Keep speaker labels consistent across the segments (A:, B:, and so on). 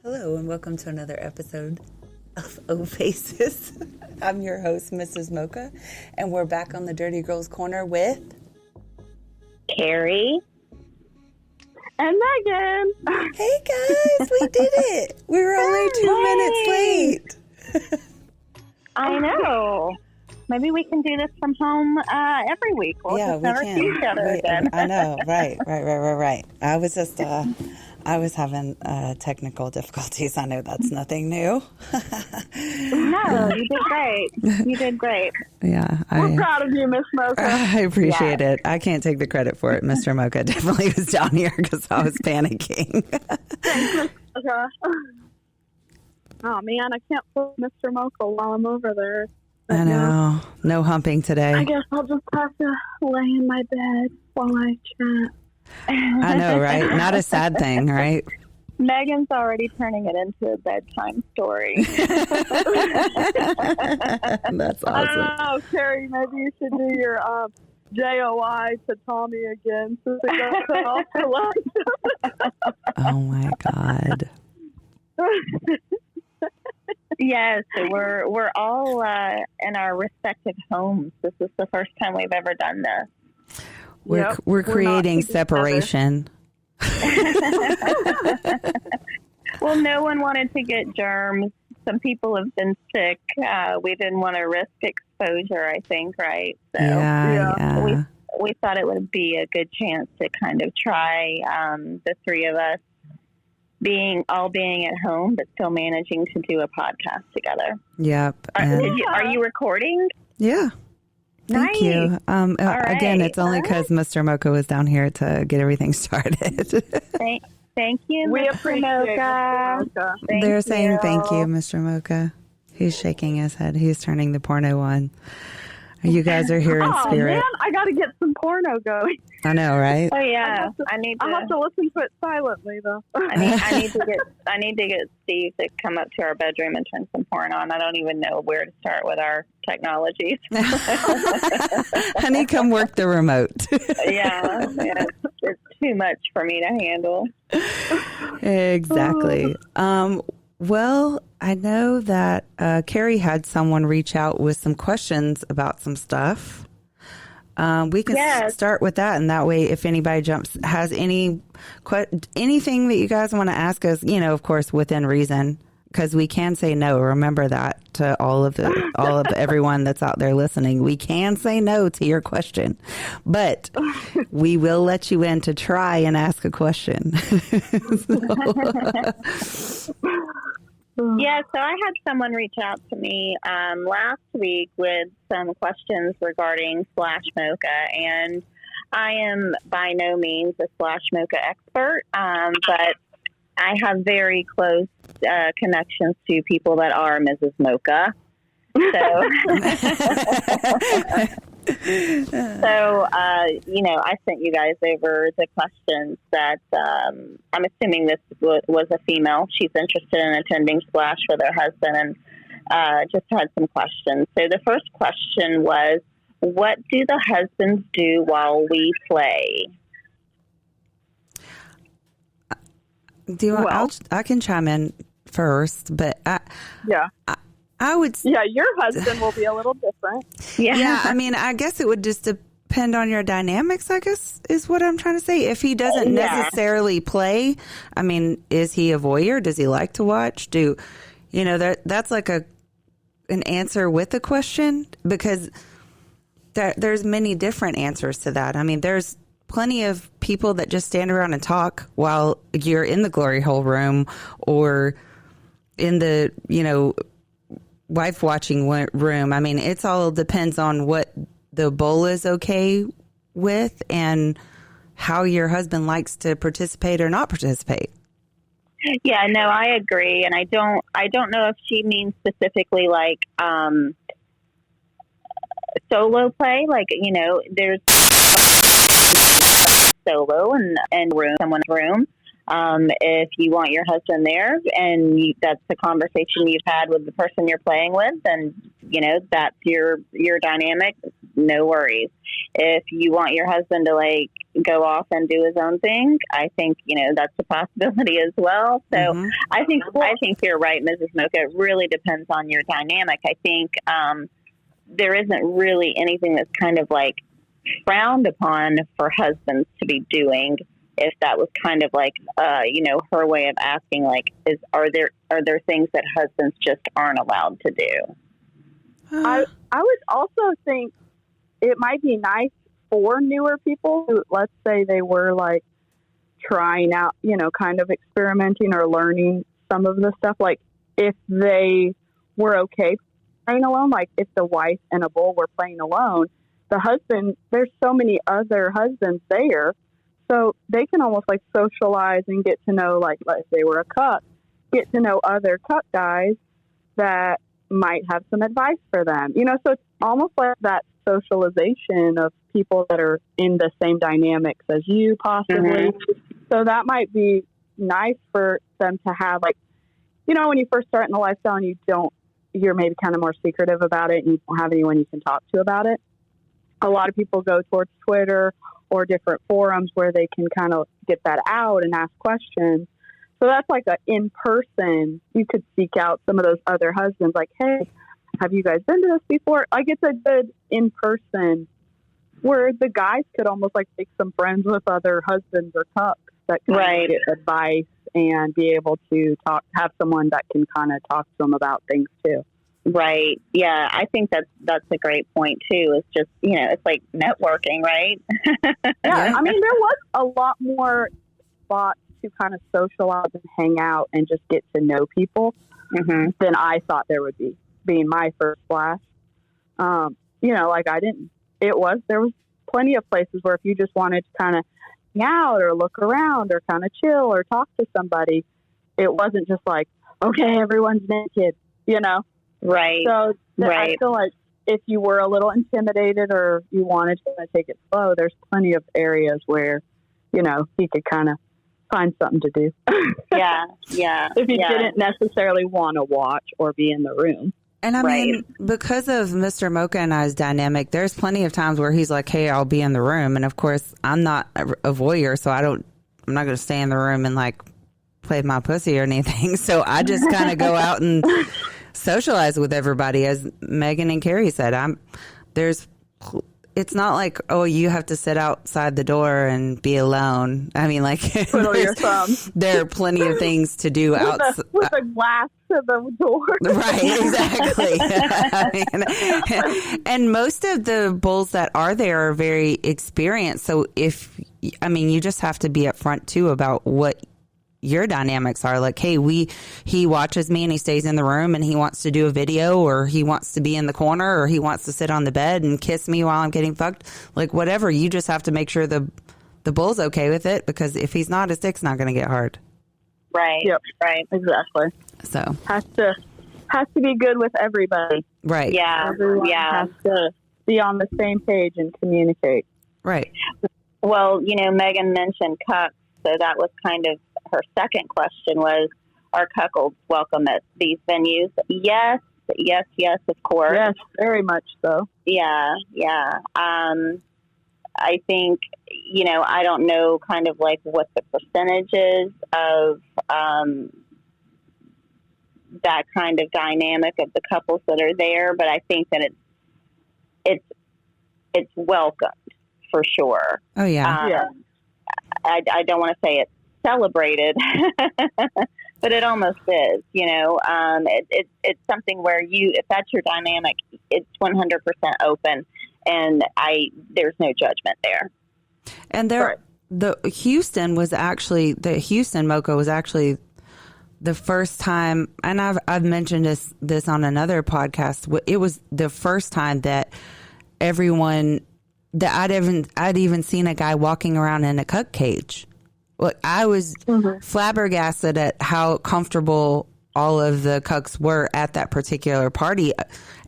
A: Hello and welcome to another episode of O Faces. I'm your host, Mrs. Mocha, and we're back on the Dirty Girls Corner with
B: Carrie
C: and Megan.
A: Hey guys, we did it. We were only 2 minutes late.
B: I know. Maybe we can do this from home every week. We'll just never see each other again.
A: I know, right. I was having technical difficulties. I know that's nothing new.
B: No, you did great.
A: Yeah.
C: We're proud of you, Miss Mocha.
A: I appreciate it. I can't take the credit for it. Mr. Mocha definitely was down here because I was panicking.
C: Thanks, Miss Mocha. Oh, man, I can't pull Mr. Mocha while I'm over there.
A: I know. No humping today.
C: I guess I'll just have to lay in my bed while I chat.
A: I know, right? Not a sad thing, right?
B: Megan's already turning it into a bedtime story.
A: That's awesome.
C: I don't know, Carrie, maybe you should do your JOI to Tommy again since it got cut off for lunch.
A: Oh, my God.
B: Yes, we're all in our respective homes. This is the first time we've ever done this.
A: We're creating separation.
B: Well, no one wanted to get germs. Some people have been sick. We didn't want to risk exposure, I think, right? So
A: Yeah.
B: we thought it would be a good chance to kind of try the three of us being at home, but still managing to do a podcast together.
A: Yep.
B: Are you recording?
A: Yeah. Thank you. Again, it's only because Mr. Mocha was down here to get everything started.
B: Thank you,
C: We
B: Mr.
C: appreciate
B: Mocha.
C: Mr. Mocha.
A: They're saying thank you, Mr. Mocha. He's shaking his head. He's turning the porno on. You guys are here in spirit.
C: Man, I got to get some porno going.
A: I know, right?
B: Oh yeah,
C: I have to listen to it silently though.
B: I need to get Steve to come up to our bedroom and turn some porn on. I don't even know where to start with our technologies.
A: Honey, come work the remote.
B: yeah, it's too much for me to handle.
A: Exactly. Well, I know that Carrie had someone reach out with some questions about some stuff. We can start with that, and that way, if anybody has anything that you guys want to ask us, of course, within reason, because we can say no. Remember that to all of everyone that's out there listening. We can say no to your question, but we will let you in to try and ask a question.
B: Yeah, so I had someone reach out to me last week with some questions regarding Splash Mocha, and I am by no means a Splash Mocha expert, but I have very close connections to people that are Mrs. Mocha. So, I sent you guys over the questions that I'm assuming this was a female. She's interested in attending Splash with her husband and just had some questions. So the first question was, what do the husbands do while we play?
A: I can chime in first, but I would.
C: Yeah, your husband will be a little different.
A: Yeah, I mean, I guess it would just depend on your dynamics, I guess, is what I'm trying to say. If he doesn't necessarily play, I mean, is he a voyeur? Does he like to watch? That's like an answer with a question, because there's many different answers to that. I mean, there's plenty of people that just stand around and talk while you're in the glory hole room or in the, wife watching room. I mean, it's all depends on what the bowl is okay with and how your husband likes to participate or not participate.
B: Yeah, no, I agree. And I don't know if she means specifically like solo play. Like, there's solo and someone's room. If you want your husband there and that's the conversation you've had with the person you're playing with, then, that's your dynamic, no worries. If you want your husband to go off and do his own thing. I think, that's a possibility as well. So I think you're right, Mrs. Mocha. It really depends on your dynamic. I think there isn't really anything that's kind of like frowned upon for husbands to be doing. If that was kind of like, her way of asking, like, are there things that husbands just aren't allowed to do?
C: I would also think it might be nice for newer people who, let's say they were like trying out, kind of experimenting or learning some of the stuff. Like if they were okay playing alone, like if the wife and a bull were playing alone, the husband, there's so many other husbands there. So they can almost like socialize and get to know, like, if they were a cuck, get to know other cuck guys that might have some advice for them. So it's almost like that socialization of people that are in the same dynamics as you possibly. So that might be nice for them to have, like, when you first start in the lifestyle and you're maybe kind of more secretive about it and you don't have anyone you can talk to about it. A lot of people go towards Twitter or different forums where they can kind of get that out and ask questions. So that's like in person, you could seek out some of those other husbands, like, hey, have you guys been to this before? Like, it's a good in person where the guys could almost like make some friends with other husbands or cucks that can get advice and be able to have someone that can kind of talk to them about things too.
B: Right. Yeah. I think that's a great point too. It's just, it's like networking, right?
C: Yeah. I mean, there was a lot more spots to kind of socialize and hang out and just get to know people than I thought there would be, being my first splash. There was plenty of places where if you just wanted to kind of hang out or look around or kind of chill or talk to somebody, it wasn't just like, okay, everyone's naked,
B: Right.
C: So I feel like if you were a little intimidated or you wanted to take it slow, there's plenty of areas where, he could kind of find something to do.
B: Yeah. Yeah.
C: If you didn't necessarily want to watch or be in the room.
A: And I mean, because of Mr. Mocha and I's dynamic, there's plenty of times where he's like, hey, I'll be in the room. And of course, I'm not a voyeur, so I'm not going to stay in the room and like play with my pussy or anything. So I just kind of go out and socialize with everybody. As Megan and Carrie said, it's not like, oh, you have to sit outside the door and be alone. I mean, like,
C: twiddle your thumbs.
A: There are plenty of things to do outside.
C: With a glass to the door.
A: Right, exactly. And most of the bulls that are there are very experienced. So you just have to be upfront too about what your dynamics are. Like, hey, he watches me and he stays in the room and he wants to do a video, or he wants to be in the corner, or he wants to sit on the bed and kiss me while I'm getting fucked. Like, whatever. You just have to make sure the bull's okay with it, because if he's not, his dick's not going to get hard.
B: Right.
C: Yep.
B: Right.
C: Exactly.
A: So
C: has to be good with everybody.
A: Right.
B: Yeah.
C: Everyone has to be on the same page and communicate.
A: Right.
B: Well, Megan mentioned cucks, so that was kind of her second question was, are cuckolds welcome at these venues? Yes, of course.
C: Yes, very much so.
B: Yeah. I think, I don't know kind of like what the percentage is of that kind of dynamic of the couples that are there, but I think that it's welcomed for sure.
A: Oh, yeah.
B: I don't want to say it's celebrated, but it almost is, it's something where if that's your dynamic, it's 100% open, and there's no judgment there.
A: And the Houston Mocha was actually the first time, and I've mentioned this on another podcast. It was the first time that everyone that I'd even seen a guy walking around in a cuck cage. Look, I was flabbergasted at how comfortable all of the cucks were at that particular party,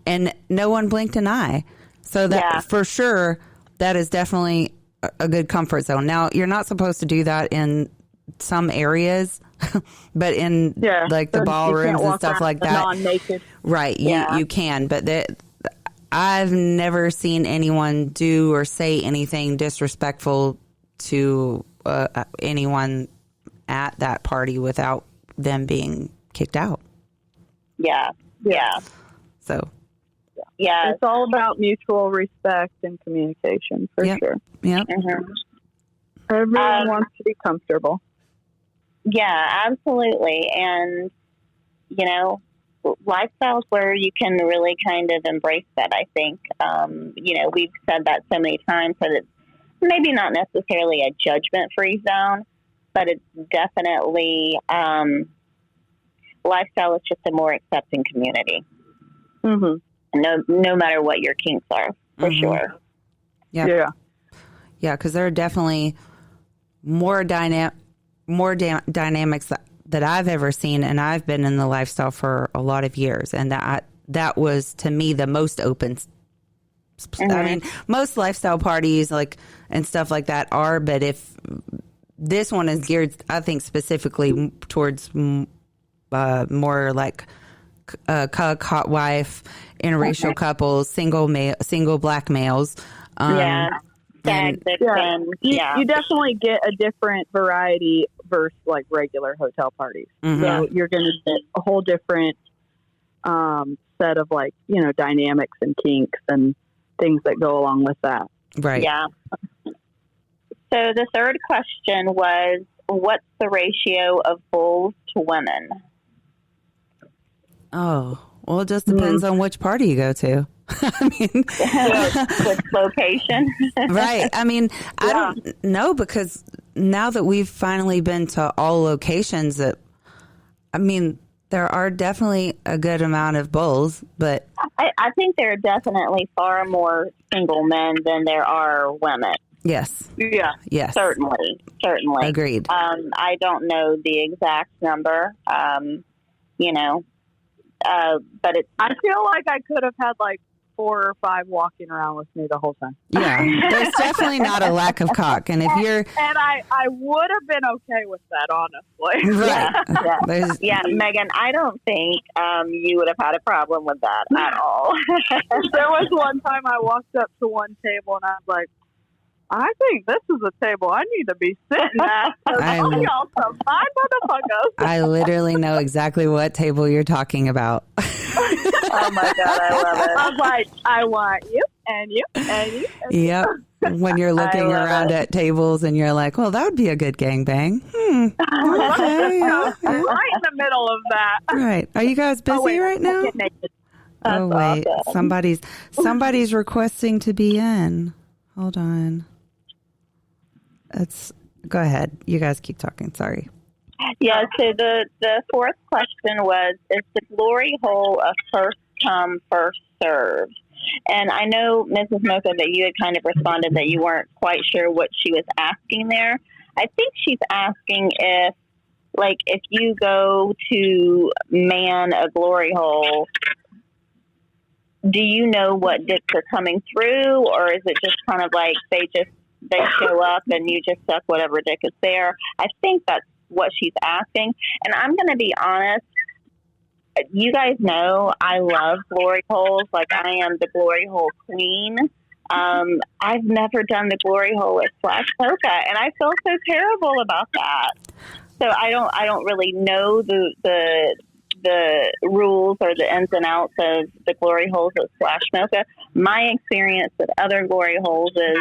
A: and no one blinked an eye. So that for sure, that is definitely a good comfort zone. Now, you're not supposed to do that in some areas, but in like the ballrooms and stuff like that,
C: non-naked.
A: Right? You can, but I've never seen anyone do or say anything disrespectful to anyone at that party without them being kicked out.
B: Yeah.
A: So,
B: yeah,
C: It's all about mutual respect and communication, for
A: Yep.
C: sure.
A: yeah.
B: mhm.
C: Everyone wants to be comfortable.
B: Yeah, absolutely. And, you know, lifestyles where you can really kind of embrace that, I think. You know, we've said that so many times that it's maybe not necessarily a judgment-free zone, but it's definitely lifestyle is just a more accepting community.
C: Mm-hmm.
B: No matter what your kinks are, for sure.
A: Yeah, because there are definitely more dynamics that I've ever seen, and I've been in the lifestyle for a lot of years, and that was to me the most open. I mean, most lifestyle parties and stuff like that are, but if this one is geared, I think specifically towards more like hot wife, interracial couples, single black males.
C: You definitely get a different variety versus like regular hotel parties.
A: Mm-hmm.
C: So you're going to get a whole different set of like, you know, dynamics and kinks and things that go along with that.
A: Right.
B: Yeah. So the third question was, what's the ratio of bulls to women?
A: Oh, well, it just depends on which party you go to. I mean,
B: Which location?
A: Right. I mean, I don't know, because now that we've finally been to all locations, there are definitely a good amount of bulls, but
B: I think there are definitely far more single men than there are women.
A: yes.
C: Yeah.
A: Yes.
B: Certainly.
A: Agreed.
B: I don't know the exact number, you know, but it's.
C: I feel like I could have had like 4 or 5 walking around with me the whole time.
A: Yeah. There's definitely not a lack of cock. And if you're.
C: And I would have been okay with that, honestly.
A: Right.
B: Yeah, Megan, I don't think you would have had a problem with that at all.
C: There was one time I walked up to one table and I was like, I think this is a table I need to be sitting at. All y'all some fine motherfuckers.
A: I literally know exactly what table you're talking about.
B: Oh my God, I love it.
C: I was like, I want you and you and you. And
A: Yep. When you're looking around
B: it.
A: at tables and you're like, well, that would be a good gangbang. Okay, yeah.
C: Right in the middle of that.
A: Right. Are you guys busy right now? Oh, wait.
B: Awesome.
A: Somebody's requesting to be in. Hold on. Go ahead. You guys keep talking. Sorry.
B: Yeah, so the fourth question was, is the glory hole a first come, first served? And I know, Mrs. Mocha, that you had kind of responded that you weren't quite sure what she was asking there. I think she's asking if you go to man a glory hole, do you know what dicks are coming through, or is it just kind of like they show up and you just suck whatever dick is there? I think that's what she's asking. And I'm going to be honest, you guys know I love glory holes. Like, I am the glory hole queen. I've never done the glory hole with Flash Mocha, and I feel so terrible about that. So I don't really know the rules or the ins and outs of the glory holes with Flash Mocha. My experience with other glory holes is,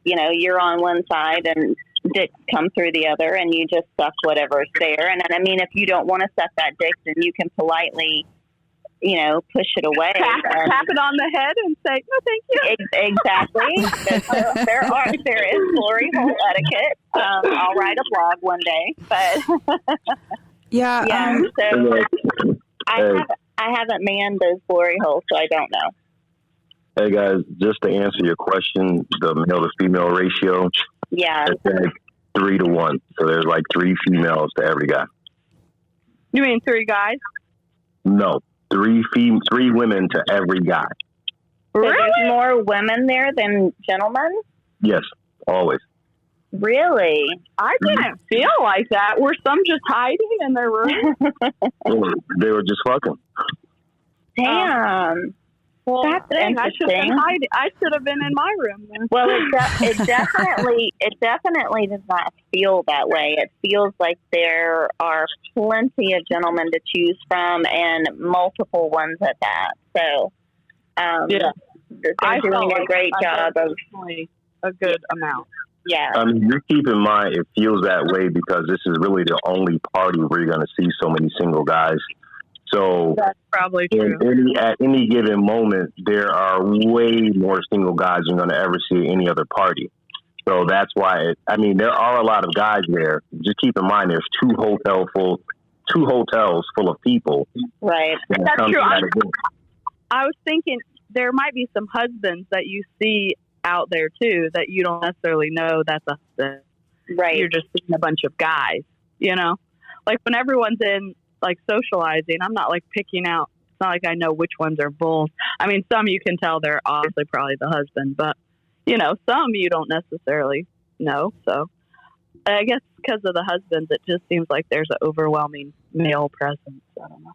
B: you know, you're on one side and dicks come through the other, and you just suck whatever's there. And I mean, if you don't want to suck that dick, then you can politely, you know, push it away.
C: Tap it on the head and say, no, thank you.
B: Exactly. There is glory hole etiquette. I'll write a blog one day, but
A: Yeah.
B: So I haven't manned those glory holes, so I don't know.
D: Hey guys, just to answer your question, the male to female ratio,
B: Yeah.
D: it's like 3 to 1. So there's like 3 females to every guy.
C: You mean 3 guys?
D: No, 3 women to every guy.
B: So
C: Really?
B: there's more women there than gentlemen?
D: Yes, always.
B: Really?
C: I didn't feel like that. Were some just hiding in their room?
D: They were just fucking.
B: Damn.
C: Well,
B: That's
C: dang,
B: interesting.
C: I should have been in my room then.
B: Well, it definitely does not feel that way. It feels like there are plenty of gentlemen to choose from, and multiple ones at that. So,
C: yeah,
B: they're doing a great job of
C: a good amount.
B: Yeah.
D: I mean, you keep in mind it feels that way because this is really the only party where you're going to see so many single guys. So
C: That's probably true.
D: at any given moment, there are way more single guys you're going to ever see at any other party. So that's why, there are a lot of guys there. Just keep in mind, there's two hotels full of people.
B: Right.
C: That's true. I was thinking there might be some husbands that you see out there too that you don't necessarily know that's a husband.
B: Right.
C: You're just seeing a bunch of guys, like when everyone's in like socializing, I'm not like picking out. It's not like I know which ones are bulls. I mean, some you can tell they're obviously probably the husband, but some you don't necessarily know. So I guess because of the husbands, it just seems like there's an overwhelming male presence. I don't know.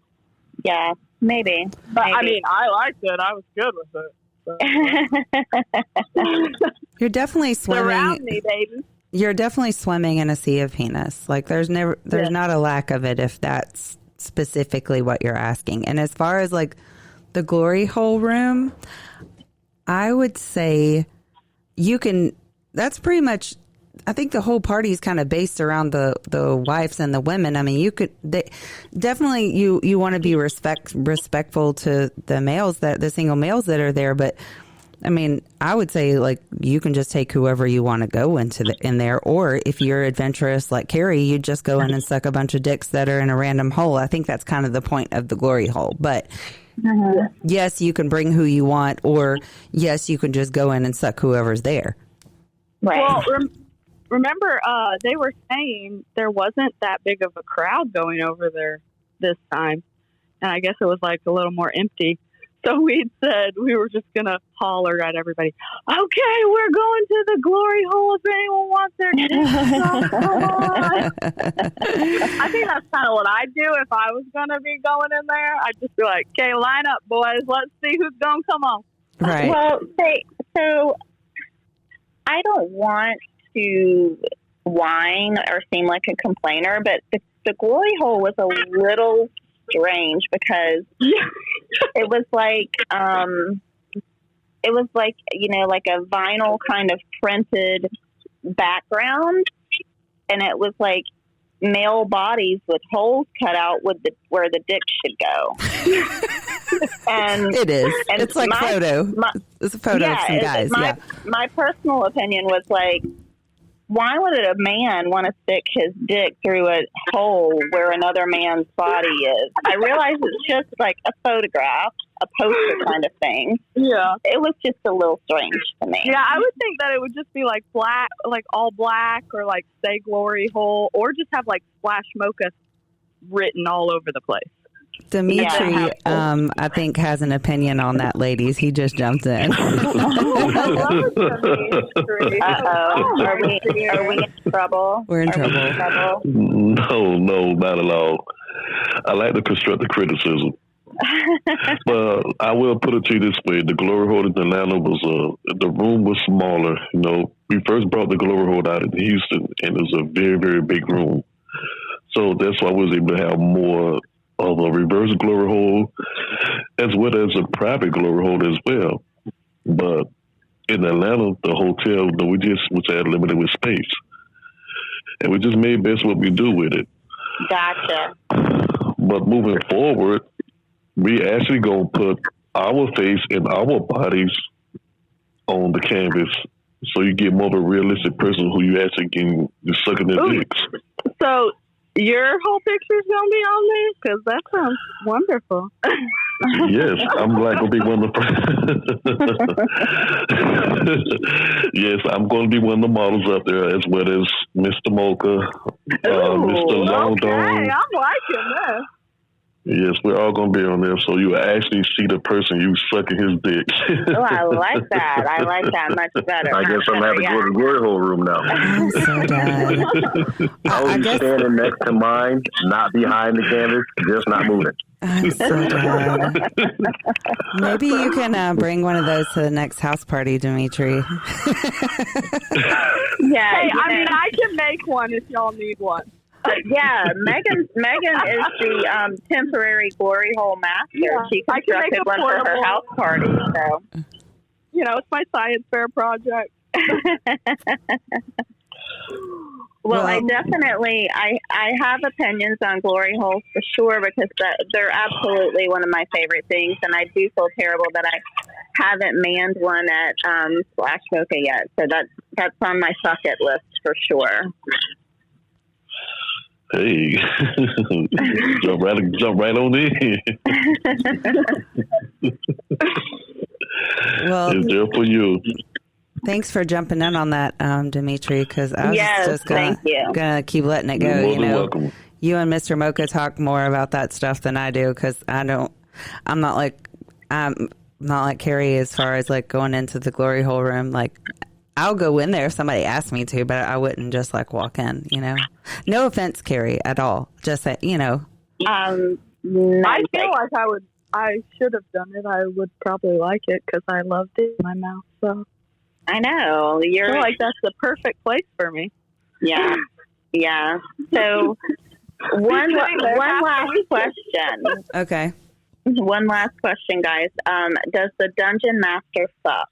B: Yeah, maybe.
C: But maybe. I mean, I liked it. I was good with it. So.
A: You're definitely swimming.
C: Surround me, baby.
A: You're definitely swimming in a sea of penis. Like there's not a lack of it if that's specifically what you're asking. And as far as like the glory hole room, I would say that's pretty much, I think the whole party is kind of based around the wives and the women. I mean, definitely you want to be respectful to the single males that are there, but I mean, I would say like you can just take whoever you want to go in there, or if you're adventurous like Carrie, you just go in and suck a bunch of dicks that are in a random hole. I think that's kind of the point of the glory hole. But yes, you can bring who you want, or yes, you can just go in and suck whoever's there.
B: Right.
C: Well, remember they were saying there wasn't that big of a crowd going over there this time, and I guess it was like a little more empty. So we said we were just going to holler at everybody, okay, we're going to the glory hole if anyone wants their dicks. Come on. I think that's kind of what I'd do if I was going to be going in there. I'd just be like, okay, line up, boys. Let's see who's going to come on.
A: Right.
B: Well, so I don't want to whine or seem like a complainer, but the glory hole was a little strange because it was like like a vinyl kind of printed background, and it was like male bodies with holes cut out where the dick should go. And
A: it is. And it's like it's a photo of some guys.
B: My personal opinion was like, why would a man want to stick his dick through a hole where another man's body is? I realize it's just like a photograph, a poster kind of thing.
C: Yeah.
B: It was just a little strange to me.
C: Yeah, I would think that it would just be like black, like all black, or like say glory hole, or just have like Splash Mocha written all over the place.
A: Dimitri, I think, has an opinion on that, ladies. He just jumped in.
B: Are we in trouble?
A: We're in trouble.
E: No, not at all. I like the constructive criticism. But I will put it to you this way. The glory hole in Atlanta the room was smaller. We first brought the glory hole out in Houston, and it was a very, very big room. So that's why I was able to have more of a reverse glory hole as well as a private glory hole as well. But in Atlanta, the hotel, we just was limited with space. And we just made best what we do with it.
B: Gotcha.
E: But moving forward, we actually going to put our face and our bodies on the canvas so you get more of a realistic person who you actually can just sucking their dicks.
C: So your whole picture's going to be on there? Because that sounds wonderful.
E: Yes, I'm like going to be one of the Yes, I'm going to be one of the models up there, as well as Mr. Mocha, Mr. Longdon.
C: Okay, I'm liking this.
E: Yes, we're all going to be on there, so you actually see the person you sucking his dick.
B: Oh, I like that. I like that much better.
D: I guess I'm having to go to the glory hole room now.
A: I'm so done.
D: I was standing next to mine, not behind the canvas, just not moving.
A: I'm so done. Maybe you can bring one of those to the next house party, Dimitri.
B: Yeah,
C: Hey, I mean, I can make one if y'all need one.
B: yeah. Megan is the temporary glory hole master.
C: Yeah,
B: She
C: I can make
B: constructed
C: a
B: one for her
C: portable-
B: house party. So,
C: You know, it's my science fair project.
B: well, I
A: Well-
B: definitely I have opinions on glory holes for sure because they're absolutely one of my favorite things, and I do feel terrible that I haven't manned one at Splash Mocha yet. So that's on my bucket list for sure.
E: Hey, jump right on in.
A: Well,
E: It's there for you.
A: thanks for jumping in on that, Dimitri, because I was
B: Yes,
A: just
B: thank you.
A: gonna keep letting it go.
E: You're more
A: You
E: than
A: know,
E: welcome.
A: you and Mr. Mocha talk more about that stuff than I do because I'm not like Carrie as far as like going into the glory hole room. Like, I'll go in there if somebody asks me to, but I wouldn't just like walk in, you know. No offense, Carrie, at all. Just that, you know.
B: No,
C: I feel like I should have done it. I would probably like it because I loved it in my mouth. So
B: I know
C: I
B: you're
C: feel like that's the perfect place for me.
B: yeah. So one last question.
A: Okay.
B: One last question, guys. Does the dungeon master suck?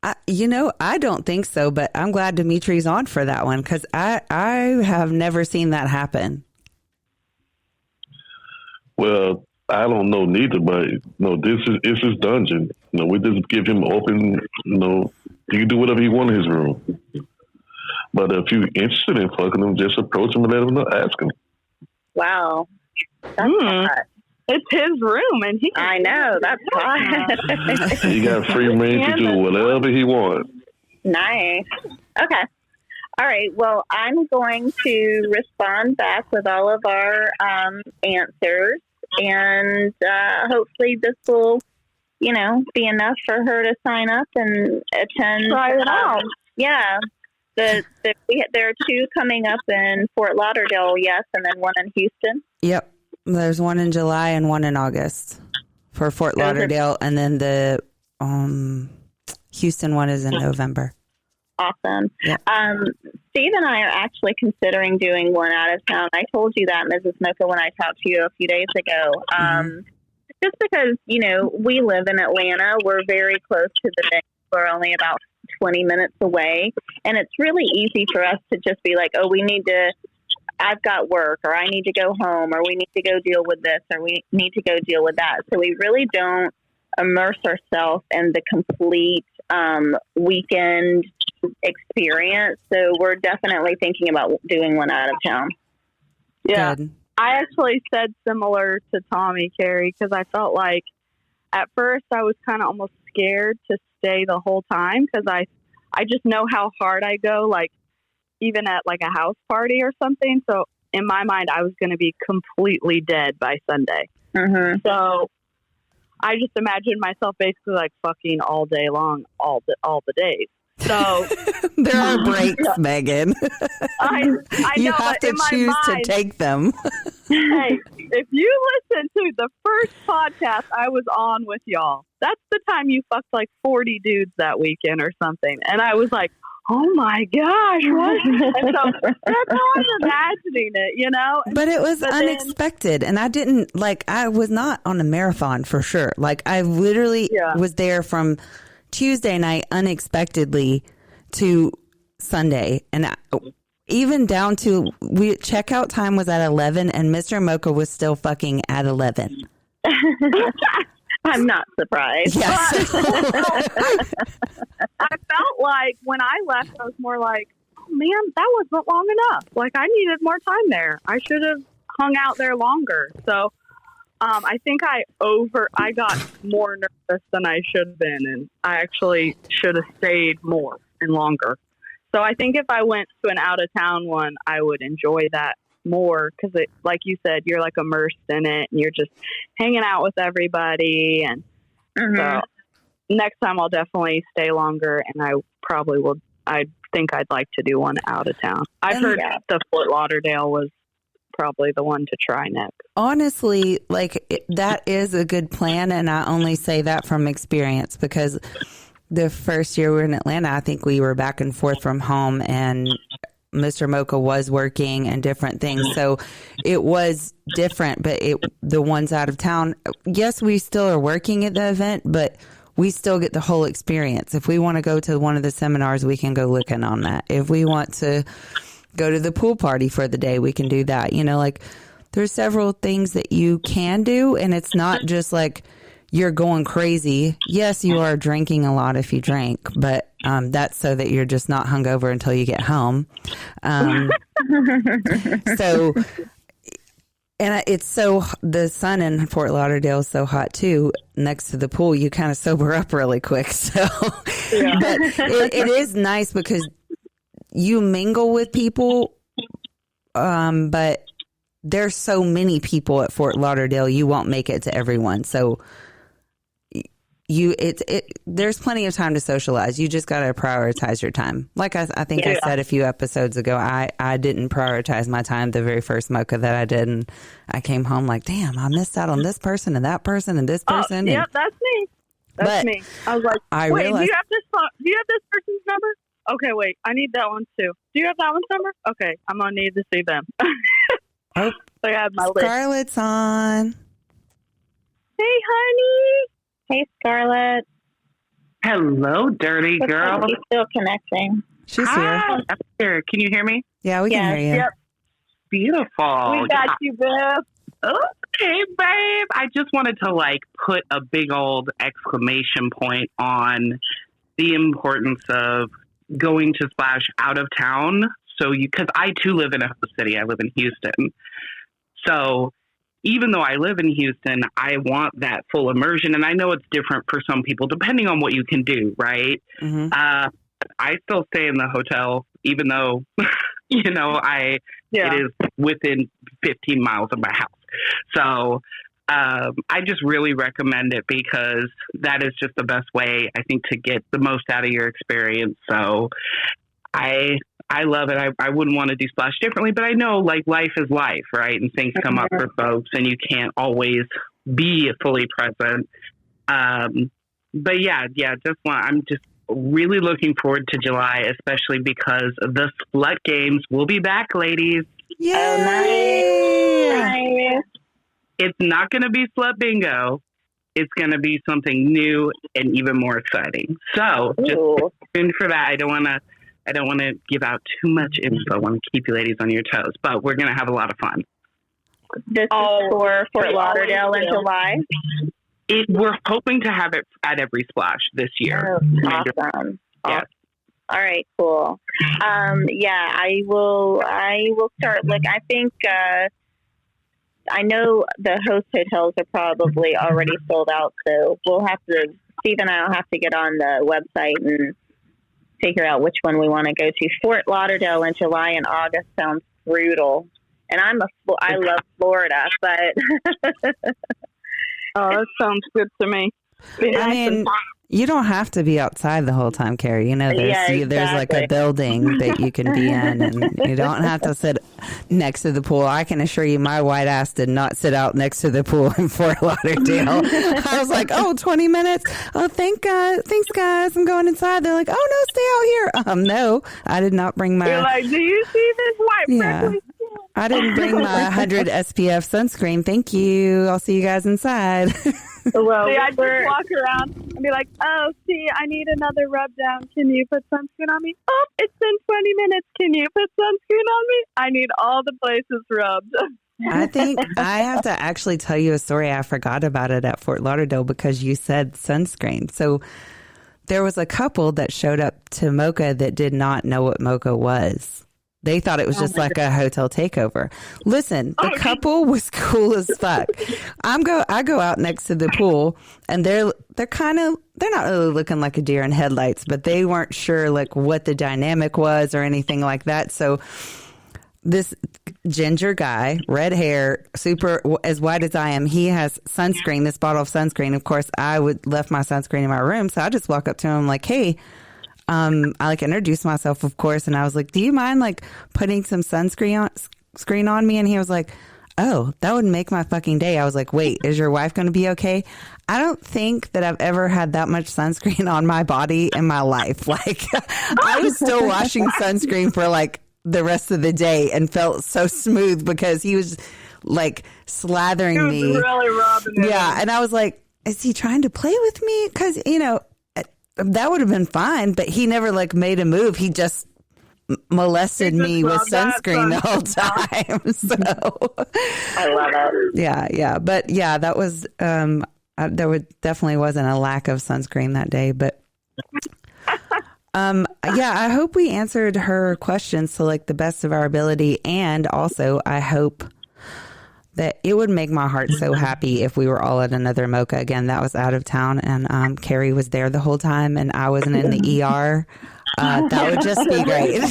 A: I don't think so, but I'm glad Dimitri's on for that one because I have never seen that happen.
E: Well, I don't know neither, but this is it's his dungeon. We just give him open. He can do whatever he wants in his room. But if you're interested in fucking him, just approach him and let him know. Ask him.
B: Wow, that's hot.
C: It's his room, and he.
B: I know that's hot.
E: He got free reign to do whatever he wants.
B: Nice. Okay. All right. Well, I'm going to respond back with all of our answers, and hopefully this will, be enough for her to sign up and attend.
C: Try it out.
B: Yeah. There are two coming up in Fort Lauderdale, yes, and then one in Houston.
A: Yep. There's one in July and one in August for Fort Lauderdale, and then the Houston one is in November.
B: Awesome.
A: Yep.
B: Steve and I are actually considering doing one out of town. I told you that, Mrs. Mocha, when I talked to you a few days ago. Just because, we live in Atlanta, we're very close to the bank. We're only about 20 minutes away. And it's really easy for us to just be like, oh, I've got work, or I need to go home, or we need to go deal with this, or we need to go deal with that. So we really don't immerse ourselves in the complete weekend experience. So we're definitely thinking about doing one out of town.
C: Yeah.
A: Good.
C: I actually said similar to Tommy, Carrie, because I felt like at first I was kind of almost scared to stay the whole time because I just know how hard I go, like even at like a house party or something. So in my mind, I was going to be completely dead by Sunday.
B: Mm-hmm.
C: So I just imagined myself basically like fucking all day long, all the days. So
A: There are breaks, Megan.
C: I know,
A: You have
C: but
A: to
C: in my
A: choose
C: mind,
A: to take them.
C: hey, if you listen to the first podcast I was on with y'all, that's the time you fucked like 40 dudes that weekend or something. And I was like, oh my gosh, what? And so that's how I'm imagining it,
A: But it was
C: But then-
A: unexpected. And I was not on a marathon for sure. Like, I literally was there from Tuesday night unexpectedly to Sunday. And even down to checkout time was at 11 and Mr. Mocha was still fucking at 11.
B: I'm not surprised.
A: Yes.
C: I felt like when I left, I was more like, oh man, that wasn't long enough. Like I needed more time there. I should have hung out there longer. So I think I got more nervous than I should have been, and I actually should have stayed more and longer. So I think if I went to an out of town one, I would enjoy that more because, like you said, you're like immersed in it, and you're just hanging out with everybody. And so next time I'll definitely stay longer, and I probably will. I think I'd like to do one out of town. I've heard the Fort Lauderdale was probably the one to try next.
A: Honestly, that is a good plan, and I only say that from experience because the first year we were in Atlanta, I think we were back and forth from home, and Mr. Mocha was working and different things. So it was different, but the ones out of town, yes, we still are working at the event, but we still get the whole experience. If we want to go to one of the seminars, we can go looking on that. If we want to go to the pool party for the day, we can do that. There's several things that you can do, and it's not just like you're going crazy. Yes, you are drinking a lot if you drink, but that's so that you're just not hungover until you get home. So, and the sun in Fort Lauderdale is so hot too. Next to the pool, you kind of sober up really quick. So, yeah. But it is nice because you mingle with people, but there's so many people at Fort Lauderdale, you won't make it to everyone. So there's plenty of time to socialize. You just got to prioritize your time. Like I think I said a few episodes ago, I didn't prioritize my time the very first mocha that I did, and I came home like, damn, I missed out on this person and that person and this person.
C: Oh, yep, that's me. That's me. I was like, wait, do you have this person's number? Okay, wait, I need that one too. Do you have that one's number? Okay, I'm gonna need to see them.
A: Oh,
C: so I have my list.
A: Scarlett's on.
C: Hey, honey.
B: Hey, Scarlett.
F: Hello, dirty girl.
B: She's still connecting.
A: She's here.
F: I'm here. Can you hear me?
A: Yeah, we can hear you.
C: Yep.
F: Beautiful.
C: We got you, babe.
F: Okay, babe. I just wanted to put a big old exclamation point on the importance of going to Splash out of town. So because I too live in a host city. I live in Houston. So even though I live in Houston, I want that full immersion. And I know it's different for some people, depending on what you can do, right?
A: Mm-hmm.
F: I still stay in the hotel, even though, it is within 15 miles of my house. So I just really recommend it because that is just the best way, I think, to get the most out of your experience. So I love it. I wouldn't want to do Splash differently, but I know life is life, right? And things come up for folks and you can't always be fully present. But I'm just really looking forward to July, especially because the Slut Games will be back, ladies.
A: Yay!
B: Oh, nice.
F: It's not going to be Slut Bingo. It's going to be something new and even more exciting. So just stay tuned for that. I don't want to give out too much info. I want to keep you ladies on your toes, but we're going to have a lot of fun.
B: This is for Fort Lauderdale in July?
F: We're hoping to have it at every Splash this year.
B: Oh, awesome.
F: Yeah.
B: All right, cool. I will start. I think I know the host hotels are probably already sold out, so Steve and I will have to get on the website and figure out which one we want to go to. Fort Lauderdale in July and August sounds brutal. And I love Florida, but
C: oh, that sounds good to me.
A: I mean, you don't have to be outside the whole time, Carrie. There's like a building that you can be in, and you don't have to sit next to the pool. I can assure you my white ass did not sit out next to the pool in Fort Lauderdale. I was like, 20 minutes. Oh, thanks, guys. I'm going inside. They're like, oh, no, stay out here. No, I did not bring my...
C: You're like, do you see this white privilege?
A: I didn't bring my 100 SPF sunscreen. Thank you. I'll see you guys inside.
C: Well, I just walk around and be like, oh, see, I need another rub down. Can you put sunscreen on me? Oh, it's been 20 minutes. Can you put sunscreen on me? I need all the places rubbed.
A: I think I have to actually tell you a story. I forgot about it at Fort Lauderdale because you said sunscreen. So there was a couple that showed up to Mocha that did not know what Mocha was. They thought it was just like a hotel takeover. Listen, the couple was cool as fuck. I go out next to the pool, and they're not really looking like a deer in headlights, but they weren't sure what the dynamic was or anything like that. So this ginger guy, red hair, super as white as I am, he has sunscreen, this bottle of sunscreen. Of course, I left my sunscreen in my room, so I just walk up to him like, hey. I introduced myself, of course, and I was like, do you mind putting some sunscreen sunscreen on me. And he was like, oh, that would make my fucking day. I was like, wait, is your wife going to be okay? I don't think that I've ever had that much sunscreen on my body in my life. Like, I was still washing sunscreen for like the rest of the day and felt so smooth because he was like slathering me.
C: Really rubbing it.
A: Yeah. And I was like, is he trying to play with me? Because, you know, that would have been fine. But he never like made a move. He just molested me with sunscreen the whole time. So
B: I love it.
A: Yeah. But yeah, that was, there definitely wasn't a lack of sunscreen that day. But yeah, I hope we answered her questions to like the best of our ability. And also, I hope that it would make my heart so happy if we were all at another Mocha again. That was out of town, and Carrie was there the whole time, and I wasn't in the ER. That would just be great.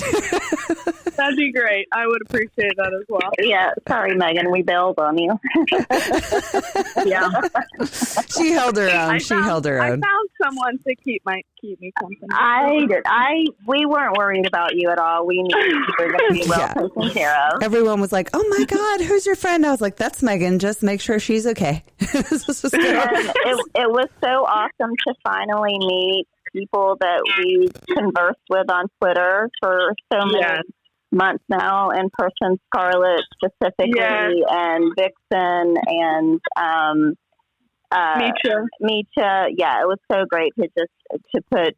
C: That'd be great. I would appreciate that as well.
B: Yeah. Sorry, Megan. We bailed on you.
C: Yeah.
A: She held her own. I
C: found someone to keep me company.
B: We weren't worried about you at all. We knew you were going to be well taken care of.
A: Everyone was like, oh my God, who's your friend? I was like, that's Megan. Just make sure she's okay.
B: It was so awesome to finally meet people that we conversed with on Twitter for so many months now in person. Scarlett specifically, and Vixen, and Misha. Yeah, it was so great to put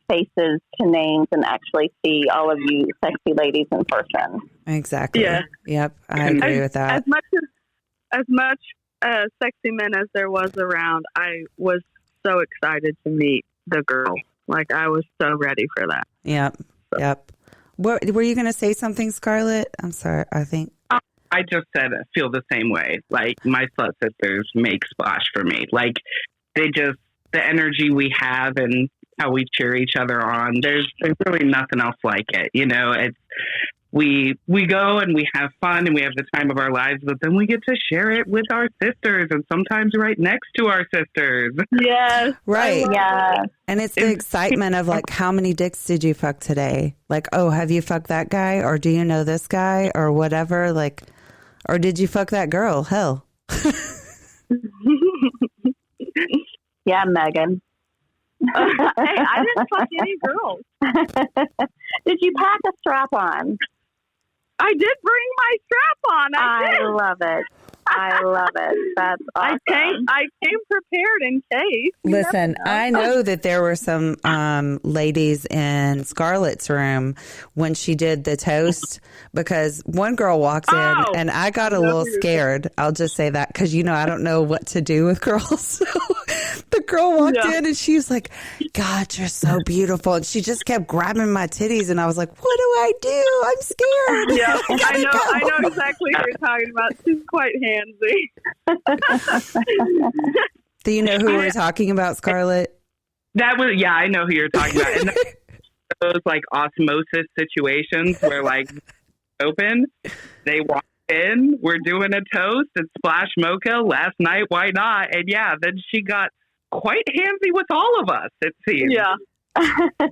B: faces to names and actually see all of you sexy ladies in person.
A: Exactly. Yeah. Yep. I agree with that.
C: As much sexy men as there was around, I was so excited to meet the girl. Like, I was so ready for that.
A: Yep. Yep. What were you going to say something, Scarlett? I'm sorry. I think
F: I just said I feel the same way. Like, my slut sisters make Splash for me. Like, they just, the energy we have and how we cheer each other on. There's really nothing else like it. You know, it's we go and we have fun and we have the time of our lives, but then we get to share it with our sisters and sometimes right next to our sisters.
C: Yes.
A: Right.
B: Yeah.
A: And it's the excitement of like, how many dicks did you fuck today? Like, oh, have you fucked that guy? Or do you know this guy? Or whatever. Like, or did you fuck that girl? Hell.
B: Yeah, Megan.
C: Hey, I didn't fuck any girls.
B: Did you pack a strap on?
C: I did bring my strap on. I did.
B: Love it. I love it. That's awesome.
C: I came prepared in case.
A: Listen, I know that there were some ladies in Scarlett's room when she did the toast, because one girl walked in and I got a little scared. I'll just say that because, you know, I don't know what to do with girls. So the girl walked in and she was like, God, you're so beautiful. And she just kept grabbing my titties. And I was like, what do I do? I'm scared.
C: Yeah, I know exactly what you're talking about. She's quite handsy.
A: Do you know who we're talking about, Scarlett?
F: That was, I know who you're talking about. And those like osmosis situations where like open, they walk in, we're doing a toast and Splash Mocha last night, why not? And then she got quite handsy with all of us, it seems.
C: Yeah.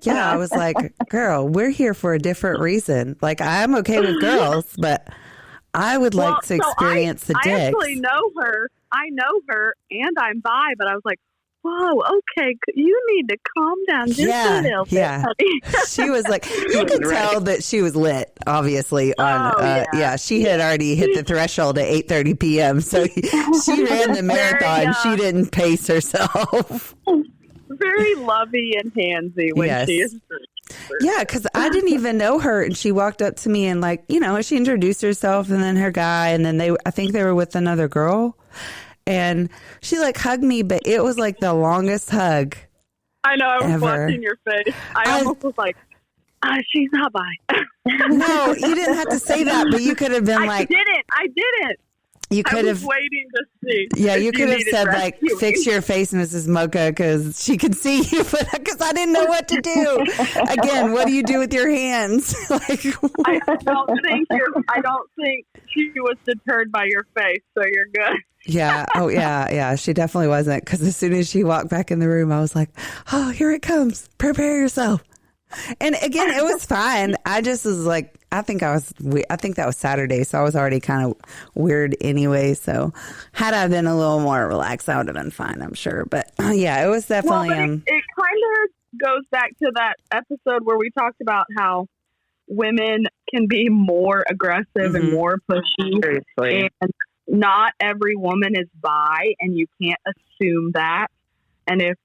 A: Yeah, I was like, girl, we're here for a different reason. Like, I'm okay with girls, but I would like to experience the dicks.
C: I actually know her. I know her, and I'm bi, but I was like, whoa, okay, you need to calm down just a little bit.
A: Yeah, she was like, you could tell that she was lit, obviously. She had already hit the threshold at 8:30 p.m., so she ran the marathon. She didn't pace herself.
C: Very lovey and handsy when she is.
A: Yeah, because I didn't even know her, and she walked up to me and, like, you know, she introduced herself, and then her guy, and then I think they were with another girl, and she like hugged me, but it was like the longest hug.
C: I know, I was watching your face. I almost was like, she's not bi.
A: No, you didn't have to say that, but you could have been I
C: didn't.
A: You could have
C: waiting to see.
A: Yeah, you could have said like, "Fix your face, Mrs. Mocha," because she could see you, but because I didn't know what to do. Again, what do you do with your hands? Like,
C: I don't think she was deterred by your face, so you're good.
A: Yeah. Oh, yeah. She definitely wasn't, because as soon as she walked back in the room, I was like, "Oh, here it comes. Prepare yourself." And again, it was fine. I just was like, I think that was Saturday, so I was already kind of weird anyway. So had I been a little more relaxed, I would have been fine, I'm sure. But yeah, it was definitely.
C: Well, it kind of goes back to that episode where we talked about how women can be more aggressive and more pushy.
F: Seriously.
C: And not every woman is bi, and you can't assume that. And if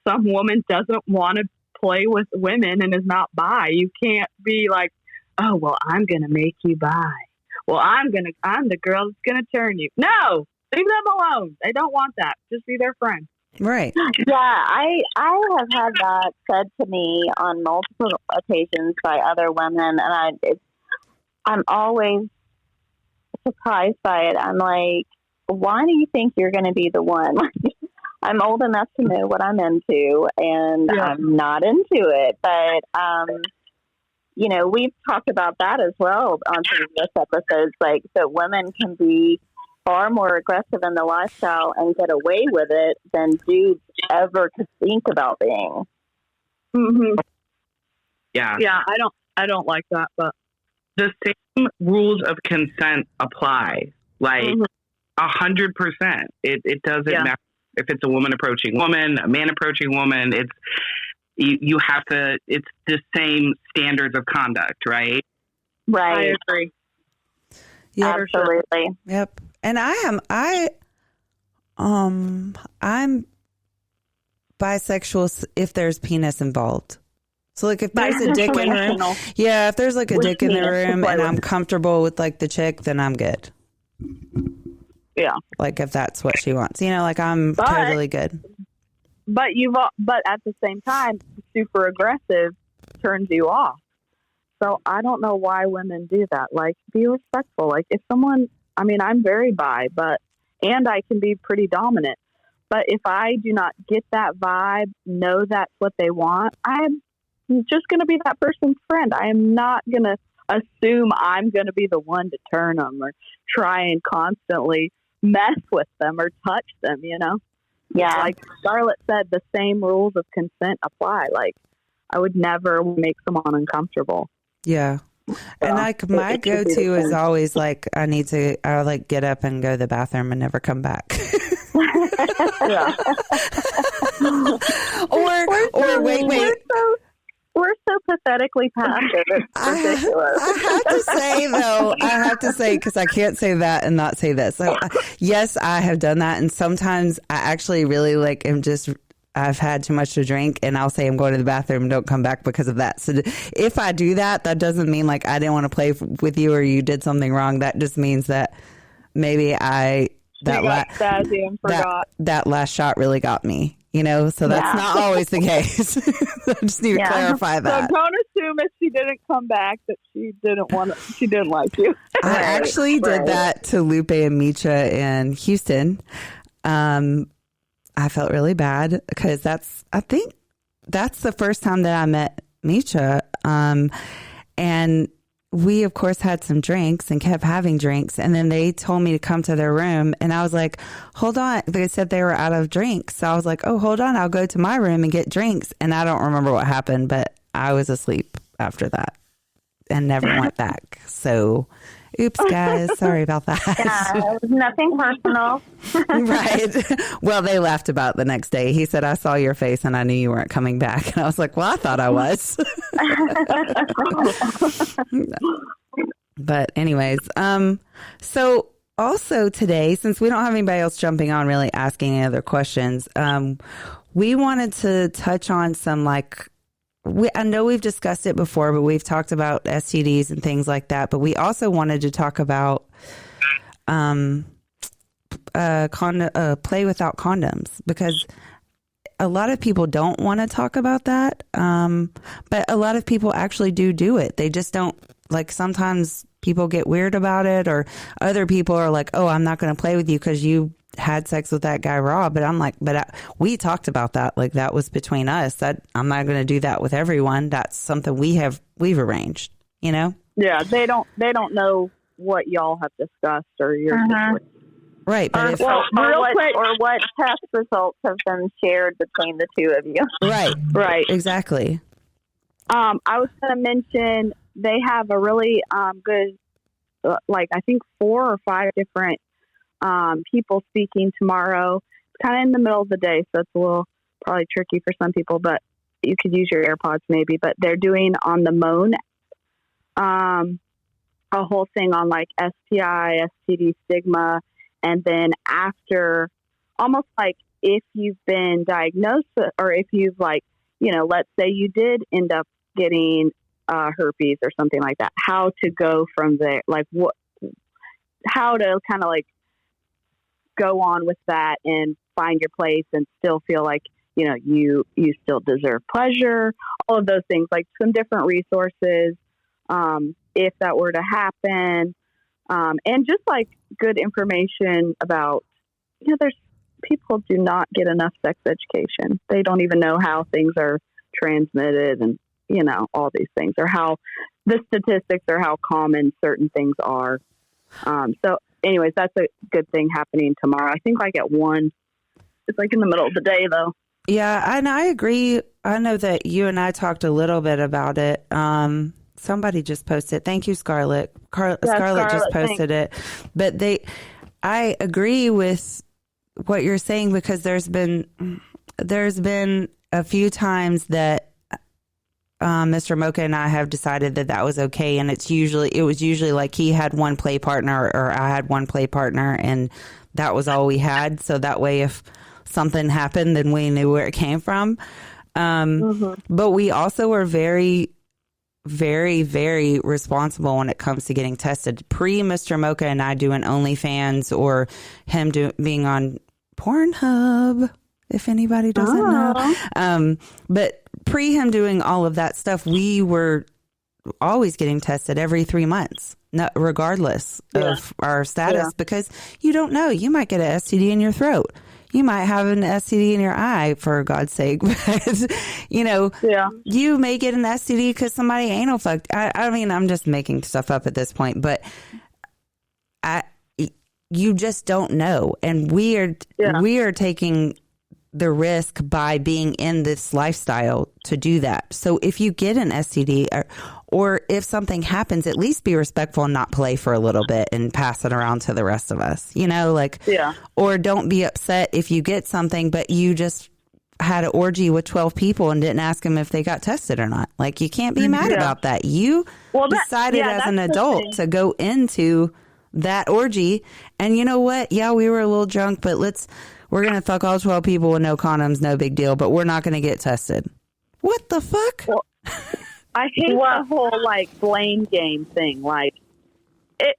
C: some woman doesn't want to play with women and is not bi, you can't be like, oh, well, I'm going to make you bi. Well, I'm the girl that's going to turn you. No, leave them alone. They don't want that. Just be their friend.
A: Right.
B: Yeah, I have had that said to me on multiple occasions by other women, and I'm always surprised by it. I'm like, why do you think you're going to be the one? I'm old enough to know what I'm into, and I'm not into it. But, we've talked about that as well on previous episodes, like that women can be far more aggressive in the lifestyle and get away with it than dudes ever could think about being.
C: Mm-hmm.
F: Yeah.
C: Yeah, I don't like that, but
F: the same rules of consent apply. Like 100%. It doesn't matter if it's a woman approaching woman, a man approaching woman. You have to. It's the same standards of conduct, right?
B: Right.
C: I agree.
A: Yeah,
B: absolutely.
A: Yep. And I'm bisexual if there's penis involved. So like if there's a dick in the room, if there's like a dick in the room and I'm comfortable with like the chick, then I'm good.
C: Yeah.
A: Like if that's what she wants, like I'm totally good.
C: But at the same time, super aggressive turns you off. So I don't know why women do that. Like, be respectful. Like if someone, I'm very bi, and I can be pretty dominant. But if I do not get that vibe, know that's what they want, I'm just going to be that person's friend. I am not going to assume I'm going to be the one to turn them or try and constantly mess with them or touch them,
B: Yeah.
C: Like Charlotte said, the same rules of consent apply. Like, I would never make someone uncomfortable.
A: Yeah. And like my go-to is always like I like get up and go to the bathroom and never come back. or wait.
B: We're so pathetically passive. It's ridiculous.
A: I have to say, because I can't say that and not say this. So, yes, I have done that. And sometimes I actually really I've had too much to drink and I'll say I'm going to the bathroom and don't come back because of that. So if I do that, that doesn't mean like I didn't want to play with you or you did something wrong. That just means that maybe that last shot really got me, so that's not always the case. I just need to clarify that.
C: So don't assume if she didn't come back that she didn't like you.
A: I actually did that to Lupe and Misha in Houston. I felt really bad because I think that's the first time that I met Misha. And we, of course, had some drinks and kept having drinks. And then they told me to come to their room. And I was like, hold on. They said they were out of drinks. So I was like, oh, hold on. I'll go to my room and get drinks. And I don't remember what happened, but I was asleep after that and never went back. So oops, guys. Sorry about that.
B: Yeah, it was nothing personal.
A: Right. Well, they laughed about it the next day. He said, I saw your face and I knew you weren't coming back. And I was like, well, I thought I was. But anyways, so also today, since we don't have anybody else jumping on really asking any other questions, we wanted to touch on some I know we've discussed it before, but we've talked about STDs and things like that. But we also wanted to talk about play without condoms, because a lot of people don't want to talk about that. But a lot of people actually do it. They just don't, sometimes people get weird about it, or other people are like, oh, I'm not going to play with you because you had sex with that guy raw. But I'm like, we talked about that. Like, that was between us. That I'm not going to do that with everyone. That's something we've arranged, Yeah,
C: they don't know what y'all have discussed or your
A: right. But
B: what test results have been shared between the two of you.
A: Right. Exactly.
C: I was going to mention they have a really good, like I think 4 or 5 different people speaking tomorrow. It's kind of in the middle of the day, so it's a little probably tricky for some people, but you could use your AirPods maybe. But they're doing on the Moan a whole thing on like STI, STD stigma, and then after, almost like if you've been diagnosed or if you've like, you know, let's say you did end up getting herpes or something like that, how to go from there, like how to kind of like go on with that and find your place and still feel like, you know, you still deserve pleasure, all of those things, like some different resources, if that were to happen, and just like good information about, you know, there's people do not get enough sex education. They don't even know how things are transmitted and, you know, all these things, or how the statistics or how common certain things are. So anyways, that's a good thing happening tomorrow. I think like at 1, it's like in the middle of the day though.
A: Yeah, and I agree. I know that you and I talked a little bit about it. Somebody just posted. Thank you, Scarlett. Scarlett just posted it. But I agree with what you're saying, because there's been a few times that Mr. Mocha and I have decided that was okay, and it was usually like he had one play partner or I had one play partner, and that was all we had. So that way, if something happened, then we knew where it came from. But we also were very, very, very responsible when it comes to getting tested. Pre Mr. Mocha and I doing OnlyFans or him being on Pornhub, if anybody doesn't know. But pre him doing all of that stuff, we were always getting tested every 3 months, regardless of our status, because you don't know. You might get an STD in your throat. You might have an STD in your eye, for God's sake. But, you know, you may get an STD because somebody anal fucked. I mean, I'm just making stuff up at this point, but you just don't know. And we are taking the risk by being in this lifestyle to do that. So if you get an STD or if something happens, at least be respectful and not play for a little bit and pass it around to the rest of us, you know, like, or don't be upset if you get something, but you just had an orgy with 12 people and didn't ask them if they got tested or not. Like, you can't be mad about that. You decided as an adult to go into that orgy, and you know what? Yeah, we were a little drunk, but we're going to fuck all 12 people with no condoms, no big deal, but we're not going to get tested. What the fuck? Well,
C: I hate the whole, like, blame game thing. Like, guys,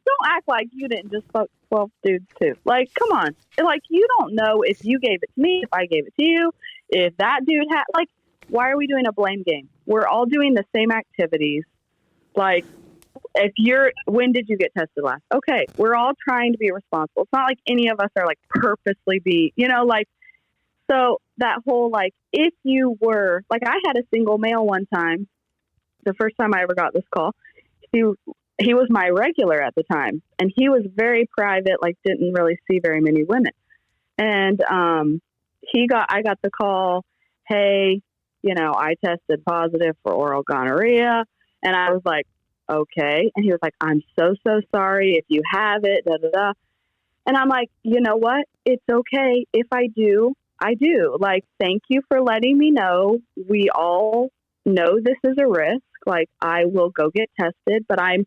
C: don't act like you didn't just fuck 12 dudes, too. Like, come on. Like, you don't know if you gave it to me, if I gave it to you, if that dude had... Like, why are we doing a blame game? We're all doing the same activities. Like... when did you get tested last? Okay, we're all trying to be responsible. It's not like any of us are like purposely you know, like, so that whole, like, if you were, like, I had a single male one time, the first time I ever got this call, he was my regular at the time, and he was very private, like, didn't really see very many women. And I got the call, hey, you know, I tested positive for oral gonorrhea, and I was like, okay. And he was like, I'm so sorry if you have it, da, da, da. And I'm like, you know what? It's okay. If I do, I do. Like, thank you for letting me know. We all know this is a risk. Like, I will go get tested, but I'm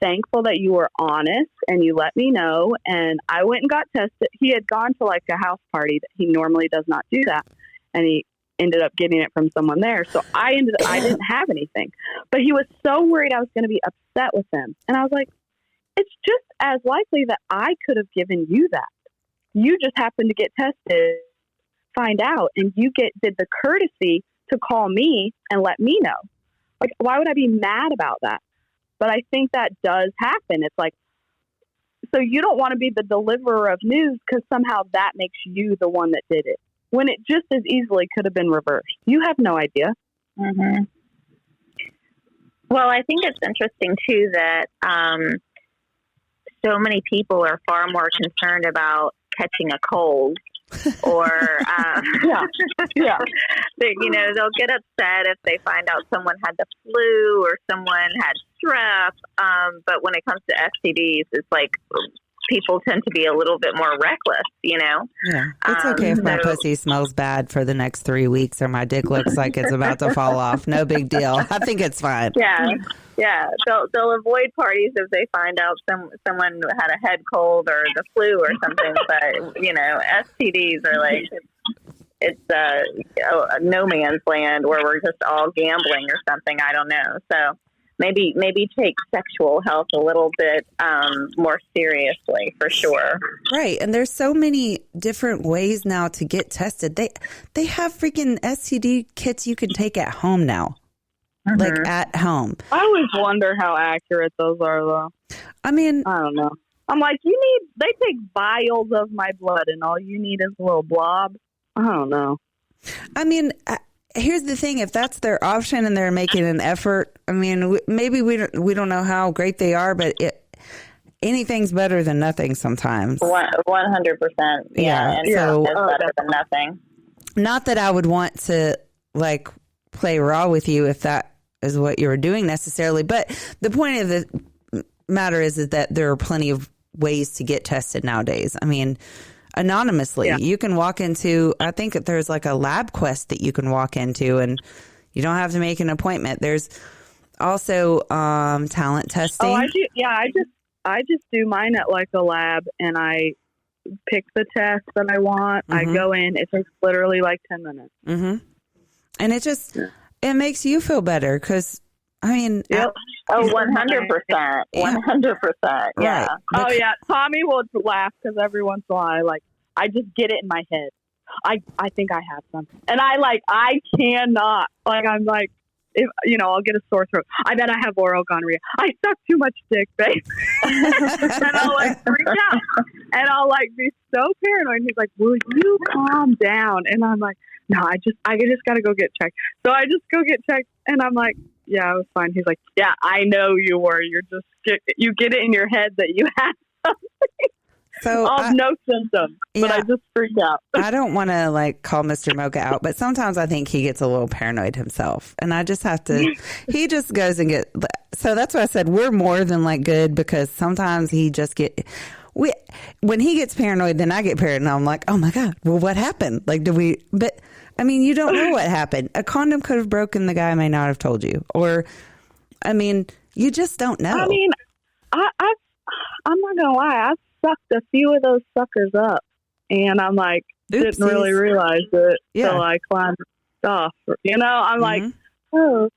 C: thankful that you were honest and you let me know. And I went and got tested. He had gone to like a house party that he normally does not do that. And he ended up getting it from someone there. So I didn't have anything, but he was so worried I was going to be upset with him. And I was like, it's just as likely that I could have given you that. You just happened to get tested, find out, and you did the courtesy to call me and let me know. Like, why would I be mad about that? But I think that does happen. It's like, so you don't want to be the deliverer of news because somehow that makes you the one that did it, when it just as easily could have been reversed. You have no idea.
B: Mm-hmm. Well, I think it's interesting, too, that so many people are far more concerned about catching a cold. Or, they'll get upset if they find out someone had the flu or someone had strep. But when it comes to STDs, it's like people tend to be a little bit more reckless,
A: Yeah. It's okay if my pussy smells bad for the next 3 weeks or my dick looks like it's about to fall off. No big deal. I think it's fine.
B: Yeah. They'll avoid parties if they find out someone had a head cold or the flu or something. But, STDs are like, it's a no man's land where we're just all gambling or something. I don't know. So maybe take sexual health a little bit more seriously, for sure.
A: Right. And there's so many different ways now to get tested. They have freaking STD kits you can take at home now. Mm-hmm. Like at home.
C: I always wonder how accurate those are, though.
A: I mean,
C: I don't know. I'm like, they take vials of my blood and all you need is a little blob. I don't know.
A: I mean, here's the thing. If that's their option and they're making an effort, I mean, maybe we don't know how great they are, but anything's better than nothing sometimes.
B: 100%. Yeah. And so it's better than nothing.
A: Not that I would want to, like, play raw with you if that is what you're doing necessarily. But the point of the matter is that there are plenty of ways to get tested nowadays. I mean, anonymously, you can walk into, I think that there's like a lab quest that you can walk into and you don't have to make an appointment. There's also talent testing.
C: Oh, I just do mine at like a lab and I pick the test that I want. Mm-hmm. I go in. It takes literally like 10 minutes.
A: Mm-hmm. And it just, it makes you feel better because, I mean.
B: Yep. 100%. 100%. Yeah.
A: Right.
C: Oh, yeah. Tommy will laugh because every once in a while, I just get it in my head. I think I have something. And I cannot. I'm like, if, I'll get a sore throat. I bet I have oral gonorrhea. I suck too much dick, babe. And I'll freak out. And I'll be so paranoid. He's like, will you calm down? And I'm like, no, I just got to go get checked. So I just go get checked. And I'm like, yeah, I was fine. He's like, yeah, I know you were. You get it in your head that you had something.
A: So
C: no symptoms, but I just freaked out.
A: I don't want to call Mr. Mocha out, but sometimes I think he gets a little paranoid himself, and I just have to. He just goes and get. So that's why I said we're more than good because sometimes he just when he gets paranoid, then I get paranoid, and I'm like, oh my god, well, what happened? Did we? But I mean, you don't know what happened. A condom could have broken. The guy may not have told you, or I mean, you just don't know.
C: I mean, I'm not gonna lie, I've sucked a few of those suckers up, and I'm like,
A: oopsies.
C: Didn't really realize it till I climbed off. I'm like, oh,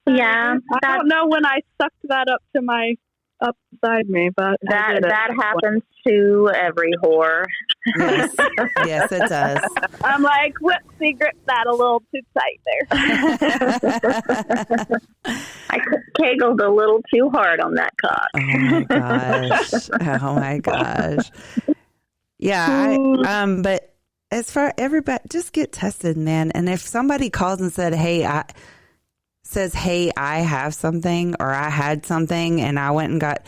B: yeah.
C: I don't know when I sucked that up to my up beside me, but
B: that happens to every whore.
A: Yes. Yes, it does.
C: I'm like, whoopsie, grip that a little too tight there.
B: I kegled a little too hard on that cock.
A: Oh my gosh. Oh my gosh. Yeah, but as far everybody, just get tested, man. And if somebody calls and hey, I have something or I had something and I went and got,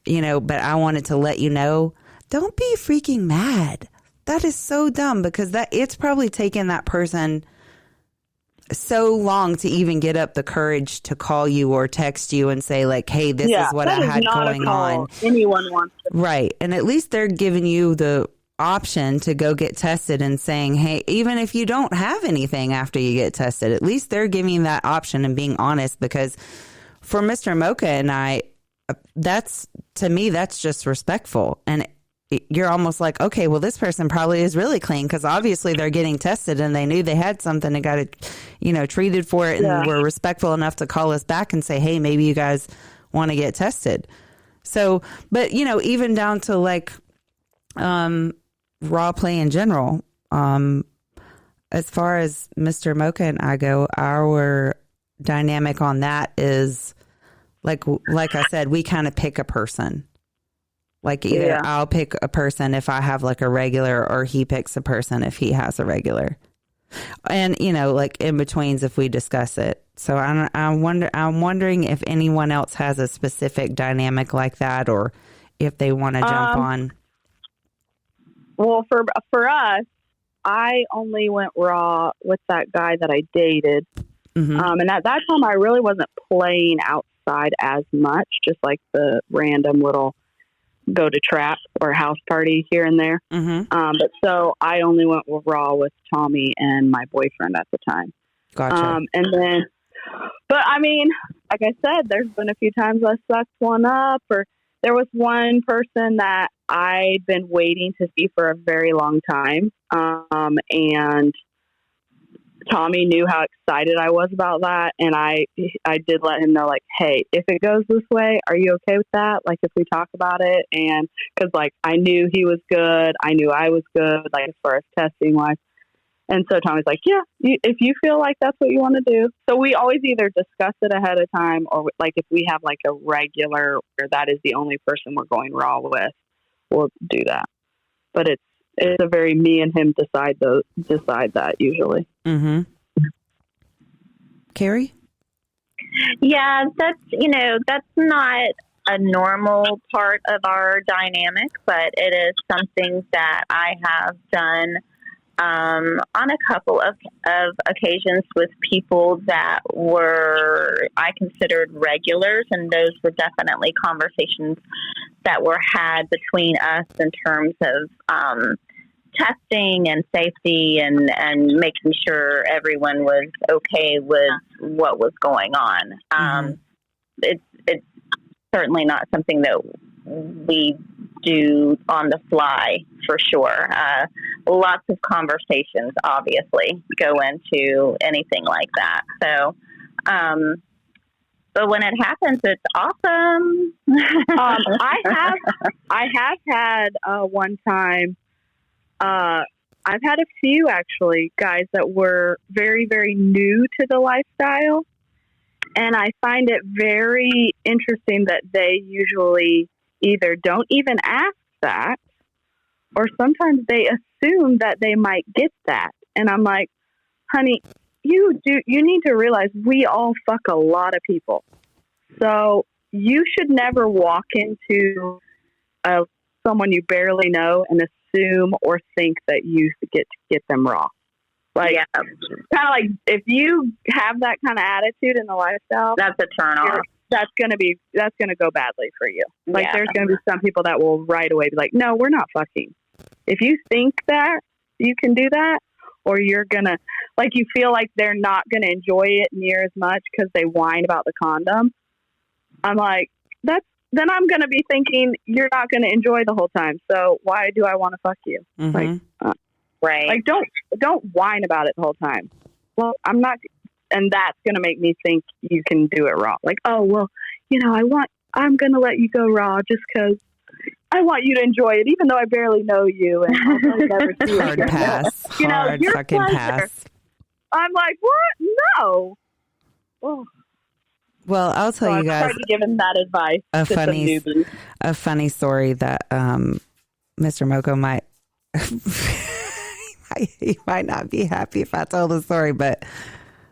A: but I wanted to let you know, don't be freaking mad. That is so dumb because it's probably taken that person so long to even get up the courage to call you or text you and say hey, this is what I had going on.
C: Anyone wants to.
A: Right. And at least they're giving you the option to go get tested and saying, hey, even if you don't have anything after you get tested, at least they're giving you that option and being honest, because for Mr. Mocha and I, to me, that's just respectful. And you're almost like, okay, well, this person probably is really clean because obviously they're getting tested and they knew they had something and got it, treated for it and were respectful enough to call us back and say, hey, maybe you guys want to get tested. So, but, even down to raw play in general, as far as Mr. Mocha and I go, our dynamic on that is like I said, we kind of pick a person. Either I'll pick a person if I have a regular, or he picks a person if he has a regular. And, in betweens if we discuss it. So I'm wondering if anyone else has a specific dynamic like that, or if they want to jump on.
C: Well, for us, I only went raw with that guy that I dated.
A: Mm-hmm.
C: And at that time, I really wasn't playing outside as much, just like the random little go to trap or house party here and there.
A: Mm-hmm.
C: But so I only went raw with Tommy and my boyfriend at the time.
A: Gotcha.
C: And then, but I mean, like I said, there's been a few times I sucked one up, or there was one person that I'd been waiting to see for a very long time. And Tommy knew how excited I was about that. And I did let him know, like, hey, if it goes this way, are you okay with that? Like, if we talk about it? And because, like, I knew he was good. I knew I was good, like, as far as testing wise. And so Tommy's like, yeah, if you feel like that's what you want to do. So we always either discuss it ahead of time, or like if we have like a regular where that is the only person we're going raw with, we'll do that. But it's a very me and him decide that usually.
A: Mm-hmm. Carrie?
B: Yeah, that's not a normal part of our dynamic, but it is something that I have done on a couple of occasions with people that were I considered regulars, and those were definitely conversations that were had between us in terms of testing and safety and making sure everyone was okay with what was going on. It's certainly not something that we do on the fly, for sure. Lots of conversations obviously go into anything like that. So, but when it happens, it's awesome.
C: I have had one time. I've had a few actually guys that were very, very new to the lifestyle, and I find it very interesting that they usually either don't even ask that, or sometimes they assume that they might get that. And I'm like, honey, you need to realize we all fuck a lot of people. So you should never walk into someone you barely know and assume or think that you get them raw. Like, kind of like if you have that kind of attitude in the lifestyle,
B: that's a turn off.
C: That's going to go badly for you. Like, there's going to be some people that will right away be like, no, we're not fucking. If you think that you can do that, or you're going to, like, you feel like they're not going to enjoy it near as much because they whine about the condom, I'm like, then I'm going to be thinking you're not going to enjoy the whole time. So why do I want to fuck you?
A: Mm-hmm.
C: Like,
B: right.
C: Like, don't whine about it the whole time. Well, I'm not. And that's going to make me think you can do it raw. Like, oh, well, I'm going to let you go raw just because I want you to enjoy it, even though I barely know you. And I'll never see you
A: Hard
C: again.
A: pass. Hard
C: your
A: fucking
C: pleasure.
A: pass.
C: I'm like, what? No. Oh.
A: Well, I'll tell you guys.
C: I tried to give him that advice.
A: A funny story that Mr. Moko might he might not be happy if I told the story, but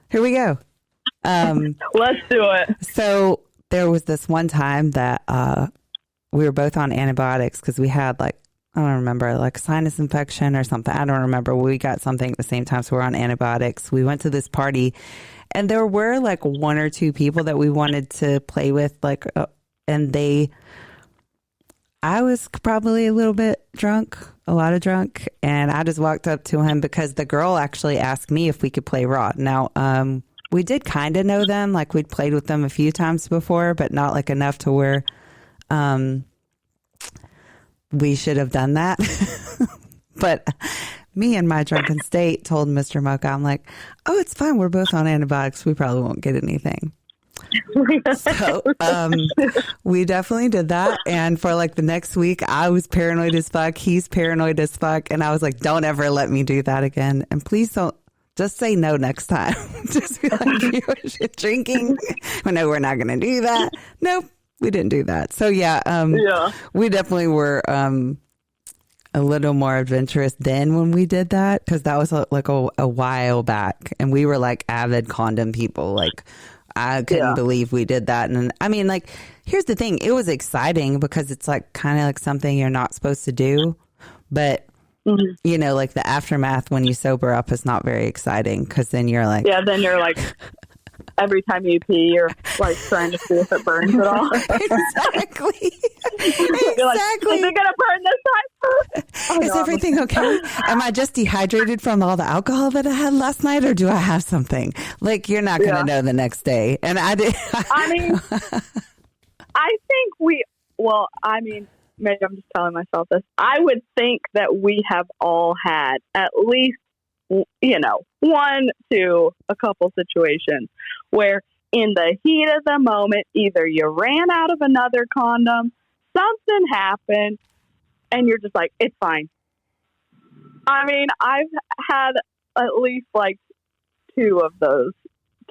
A: here we go.
C: Let's do it.
A: So there was this one time that we were both on antibiotics because we had I don't remember, like sinus infection or something. I don't remember. We got something at the same time, so we're on antibiotics. We went to this party, and there were like one or two people that we wanted to play with, I was probably a little bit drunk, a lot of drunk, and I just walked up to him because the girl actually asked me if we could play raw. Now, we did kind of know them, like we'd played with them a few times before, but not like enough to where we should have done that. But me in my drunken state told Mr. Mocha, I'm like, oh, it's fine. We're both on antibiotics. We probably won't get anything. So we definitely did that. And for like the next week, I was paranoid as fuck. He's paranoid as fuck. And I was like, don't ever let me do that again. And please don't. Just say no next time. Just be like, you're drinking. Well, no, we're not going to do that. Nope, we didn't do that. So yeah, we definitely were a little more adventurous then when we did that, because that was like a while back, and we were like avid condom people. Like, I couldn't believe we did that. And I mean, like, here's the thing: it was exciting because it's like kind of like something you're not supposed to do, but you know, like the aftermath when you sober up is not very exciting because then you're like,
C: then you're like, every time you pee, you're like trying to see if it burns at all.
A: Exactly.
C: You're like, is it gonna burn this time? Oh,
A: is everything okay? Am I just dehydrated from all the alcohol that I had last night, or do I have something? Like, you're not going to know the next day. And I did.
C: I mean, I think maybe I'm just telling myself this. I would think that we have all had at least, you know, one to a couple situations where in the heat of the moment, either you ran out of another condom, something happened, and you're just like, it's fine. I mean, I've had at least like 2 of those,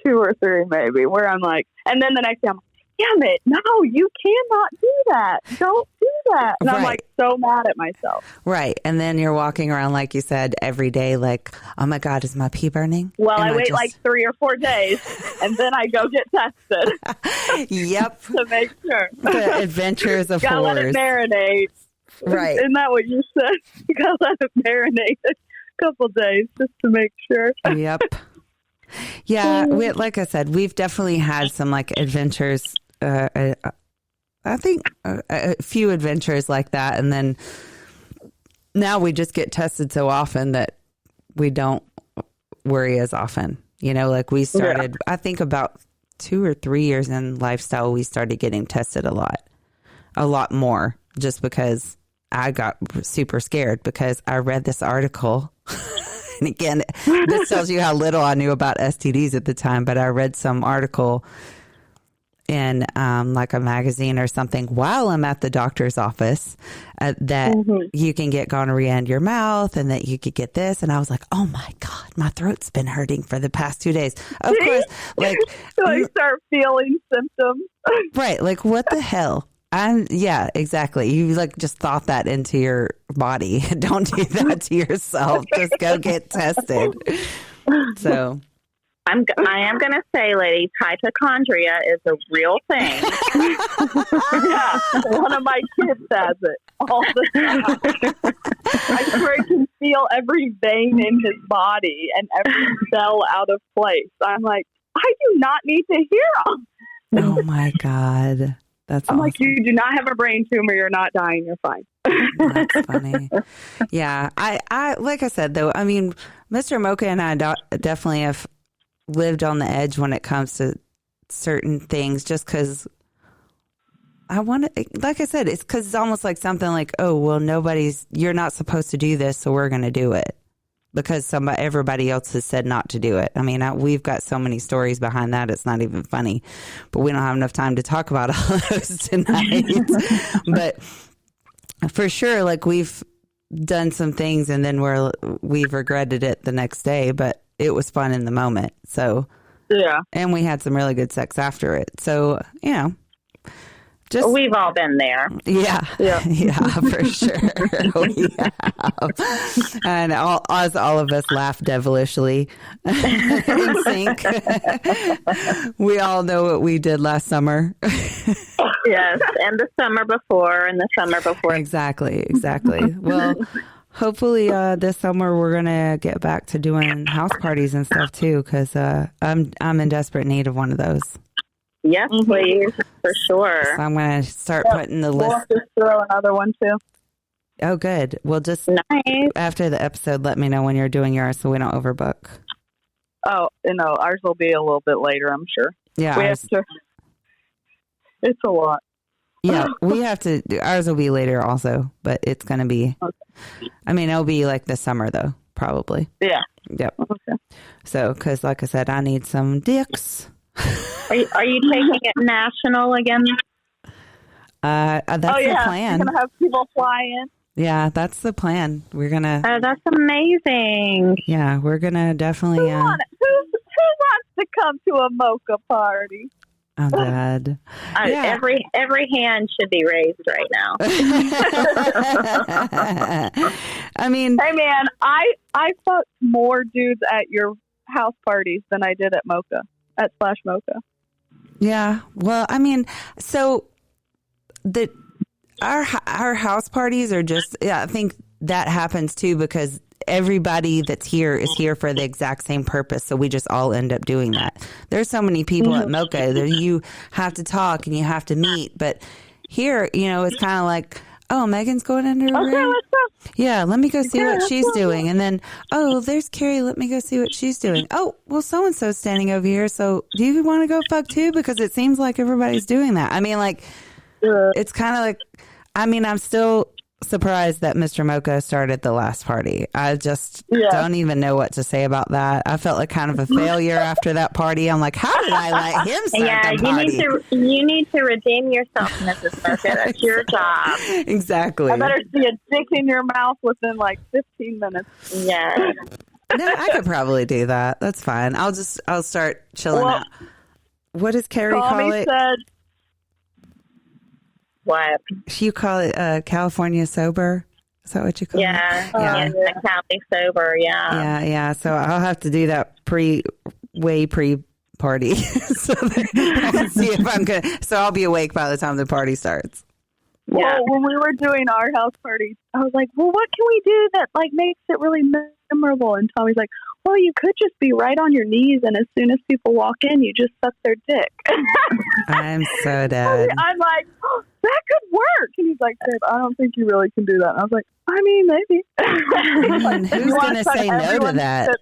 C: 2 or 3 maybe, where I'm like, and then the next day I'm like, damn it, no, you cannot do that. Don't do that. And I'm like so mad at myself.
A: Right. And then you're walking around, like you said, every day like, oh my God, is my pee burning?
C: Well, I wait like 3 or 4 days and then I go get tested.
A: Yep.
C: To make sure.
A: The adventures of
C: gotta
A: horrors.
C: Let it marinate.
A: Right.
C: Isn't that what you said? You gotta let it marinate a couple days just to make sure.
A: Yep. Yeah. Like I said, we've definitely had some like adventures. I think a few adventures like that. And then now we just get tested so often that we don't worry as often. You know, like we started, I think about 2 or 3 years in lifestyle, we started getting tested a lot more, just because I got super scared because I read this article. And again, this tells you how little I knew about STDs at the time, but I read some article in like a magazine or something while I'm at the doctor's office that you can get gonorrhea in your mouth and that you could get this. And I was like, oh my God, my throat's been hurting for the past 2 days. Of course, like,
C: so you start feeling symptoms.
A: Right. Like, what the hell? Yeah, exactly. You like just thought that into your body. Don't do that to yourself. Just go get tested. So
B: I am going to say, ladies, hypochondria is a real thing.
C: Yeah, one of my kids has it all the time. I swear he can feel every vein in his body and every cell out of place. I'm like, I do not need to hear them.
A: Oh my God. That's
C: I'm
A: awesome.
C: like, you do not have a brain tumor. You're not dying. You're fine.
A: That's funny. Yeah. I like I said, though, I mean, Mr. Mocha and I definitely have lived on the edge when it comes to certain things, just because I want to, like I said, it's because it's almost like something like, oh, well, you're not supposed to do this, so we're going to do it because everybody else has said not to do it. I mean, we've got so many stories behind that, it's not even funny, but we don't have enough time to talk about all those tonight. But for sure, like, we've done some things and then we've regretted it the next day, but it was fun in the moment. So,
B: yeah.
A: And we had some really good sex after it. So, you know,
B: we've all been there.
A: Yeah. For sure. We have. And all of us laugh devilishly in sync. We all know what we did last summer.
B: Yes. And the summer before and the summer before.
A: Exactly. Well, hopefully this summer we're going to get back to doing house parties and stuff too, because I'm in desperate need of one of those.
B: Yes, please, for sure.
A: So I'm going to start putting the list.
C: We'll just throw another one too.
A: Oh, good. Well, just after the episode, let me know when you're doing yours so we don't overbook.
C: Oh, no, ours will be a little bit later, I'm sure.
A: Yeah.
C: We have to. It's a lot.
A: Yeah, we have to. Ours will be later also, but it's going to be. Okay. I mean, it'll be like this summer though, probably.
C: Yeah.
A: Yep.
C: Okay.
A: So, because like I said, I need some dicks.
B: Are you taking it national again?
A: That's the plan.
C: You're gonna have people fly in.
A: Yeah, that's the plan. We're gonna.
B: Oh, that's amazing.
A: Yeah, we're gonna definitely.
C: Who wants to come to a mocha party?
A: I'm glad.
B: Yeah. Every hand should be raised right now.
A: I mean,
C: hey man, I fucked more dudes at your house parties than I did at Mocha, at Splash Mocha.
A: Yeah, well, I mean, so our house parties are just, I think that happens too because everybody that's here is here for the exact same purpose. So we just all end up doing that. There's so many people at Mocha that you have to talk and you have to meet. But here, you know, it's kind of like, oh, Megan's going into her room.
C: Let's go.
A: Yeah, let me go see what she's doing. And then, oh, there's Carrie. Let me go see what she's doing. Oh, well, so-and-so's standing over here. So do you want to go fuck too? Because it seems like everybody's doing that. I mean, like, it's kind of like, I mean, I'm still surprised that Mr. Mocha started the last party. I just don't even know what to say about that. I felt like kind of a failure after that party. I'm like, how did I let him start the party?
B: You need to redeem yourself, Mrs. Mocha. That's your job.
A: Exactly.
C: I better see a dick in your mouth within like 15 minutes.
B: Yeah.
A: No, I could probably do that. That's fine. I'll start chilling out. What does Carrie call it?
C: Said,
B: what?
A: You call it California sober? Is that what you call it?
B: Yeah. Cali sober,
A: Yeah. So I'll have to do that pre-party. So that I can see if I'm good. So I'll be awake by the time the party starts.
C: Yeah. Well, when we were doing our house party, I was like, well, what can we do that like makes it really memorable? And Tommy's like, well, you could just be right on your knees, and as soon as people walk in, you just suck their dick.
A: I'm so dead.
C: I'm like, oh, that could work. And he's like, babe, I don't think you really can do that. And I was like, I mean, maybe.
A: Like, who's going to say no to that?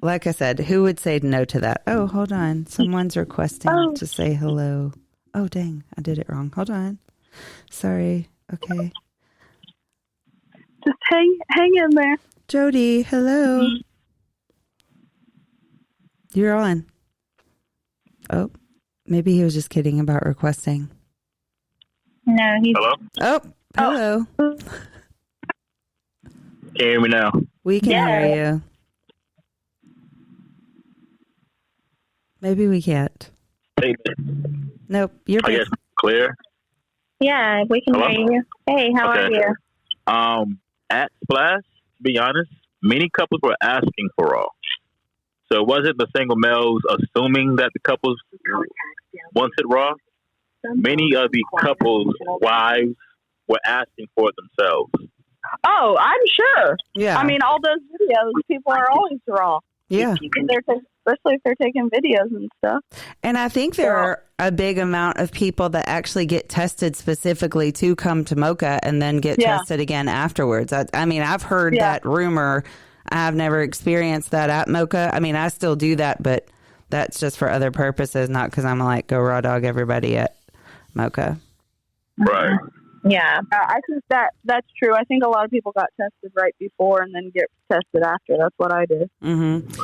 A: Like I said, who would say no to that? Oh, hold on. Someone's requesting to say hello. Oh, dang. I did it wrong. Hold on. Sorry. Okay.
C: Just hang in there.
A: Jody, hello. You're on. Oh, maybe he was just kidding about requesting.
B: No, he's...
D: Hello?
A: Oh, hello.
D: Can you hear me now?
A: We can hear you. Maybe we can't. Nope, you're
D: I guess clear.
B: Yeah, we can hear you. Hey, how are you?
G: At Splash, to be honest, many couples were asking for Raw. So it wasn't the single males assuming that the couples wanted Raw. Many of the couples' wives were asking for it themselves.
C: Oh, I'm sure.
A: Yeah.
C: I mean, all those videos, people are always raw.
A: Yeah.
C: Especially if they're taking videos and stuff.
A: And I think there are a big amount of people that actually get tested specifically to come to Mocha and then get tested again afterwards. I mean, I've heard that rumor. I've never experienced that at Mocha. I mean, I still do that, but that's just for other purposes, not because I'm like, go raw dog everybody at Mocha.
G: Right.
B: Yeah.
C: I think that's true. I think a lot of people got tested right before and then get tested after. That's what I did.
A: Mm-hmm.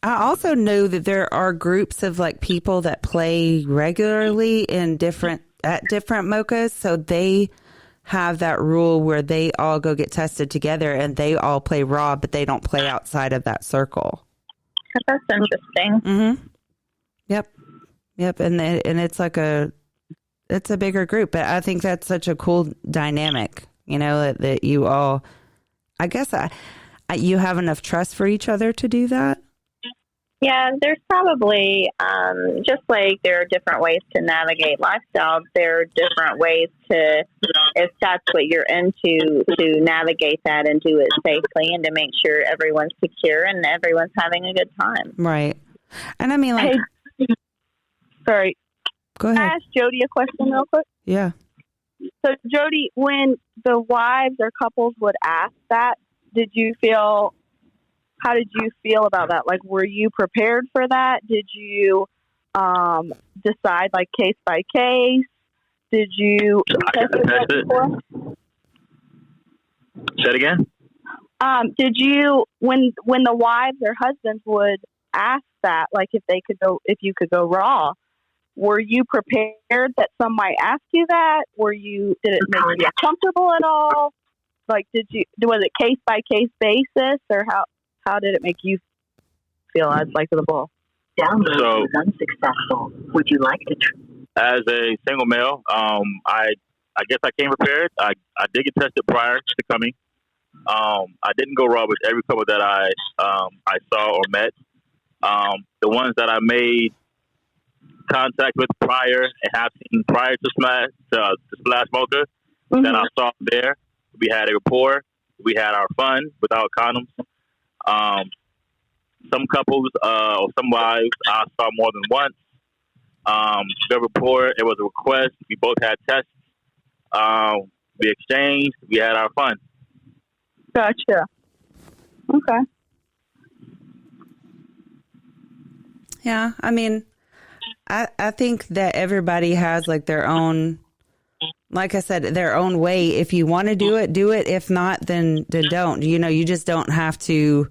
A: I also know that there are groups of like people that play regularly at different Mochas. So they have that rule where they all go get tested together and they all play raw, but they don't play outside of that circle.
B: That's interesting.
A: Mm-hmm. Yep. And it's like it's a bigger group, but I think that's such a cool dynamic, you know, that you all, I guess you have enough trust for each other to do that.
B: Yeah, there's probably, just like there are different ways to navigate lifestyles, there are different ways to, if that's what you're into, to navigate that and do it safely and to make sure everyone's secure and everyone's having a good time.
A: Right. And I mean, like...
C: Hey, sorry.
A: Go ahead.
C: Can I ask Jody a question real quick?
A: Yeah.
C: So, Jody, when the wives or couples would ask that, how did you feel about that? Like, were you prepared for that? Did you decide, like, case by case? Did you test it before?
G: Say it again?
C: Did you, when the wives or husbands would ask that, like, if you could go raw, were you prepared that some might ask you that? Did it make you uncomfortable at all? Like, was it case by case basis, or how did it make you feel as like the bull?
G: So, unsuccessful. Would you like to? As a single male, I guess I came prepared. I did get tested prior to coming. I didn't go raw with every couple that I saw or met. The ones that I made contact with prior and have seen prior to Splash Mocha, that I saw there. We had a rapport. We had our fun without condoms. Some couples or some wives I saw more than once. Good rapport. It was a request. We both had tests. We exchanged. We had our fun.
C: Gotcha. Okay.
A: Yeah, I mean, I think that everybody has like their own, like I said, their own way. If you want to do it, do it. If not, then don't. You know, you just don't have to.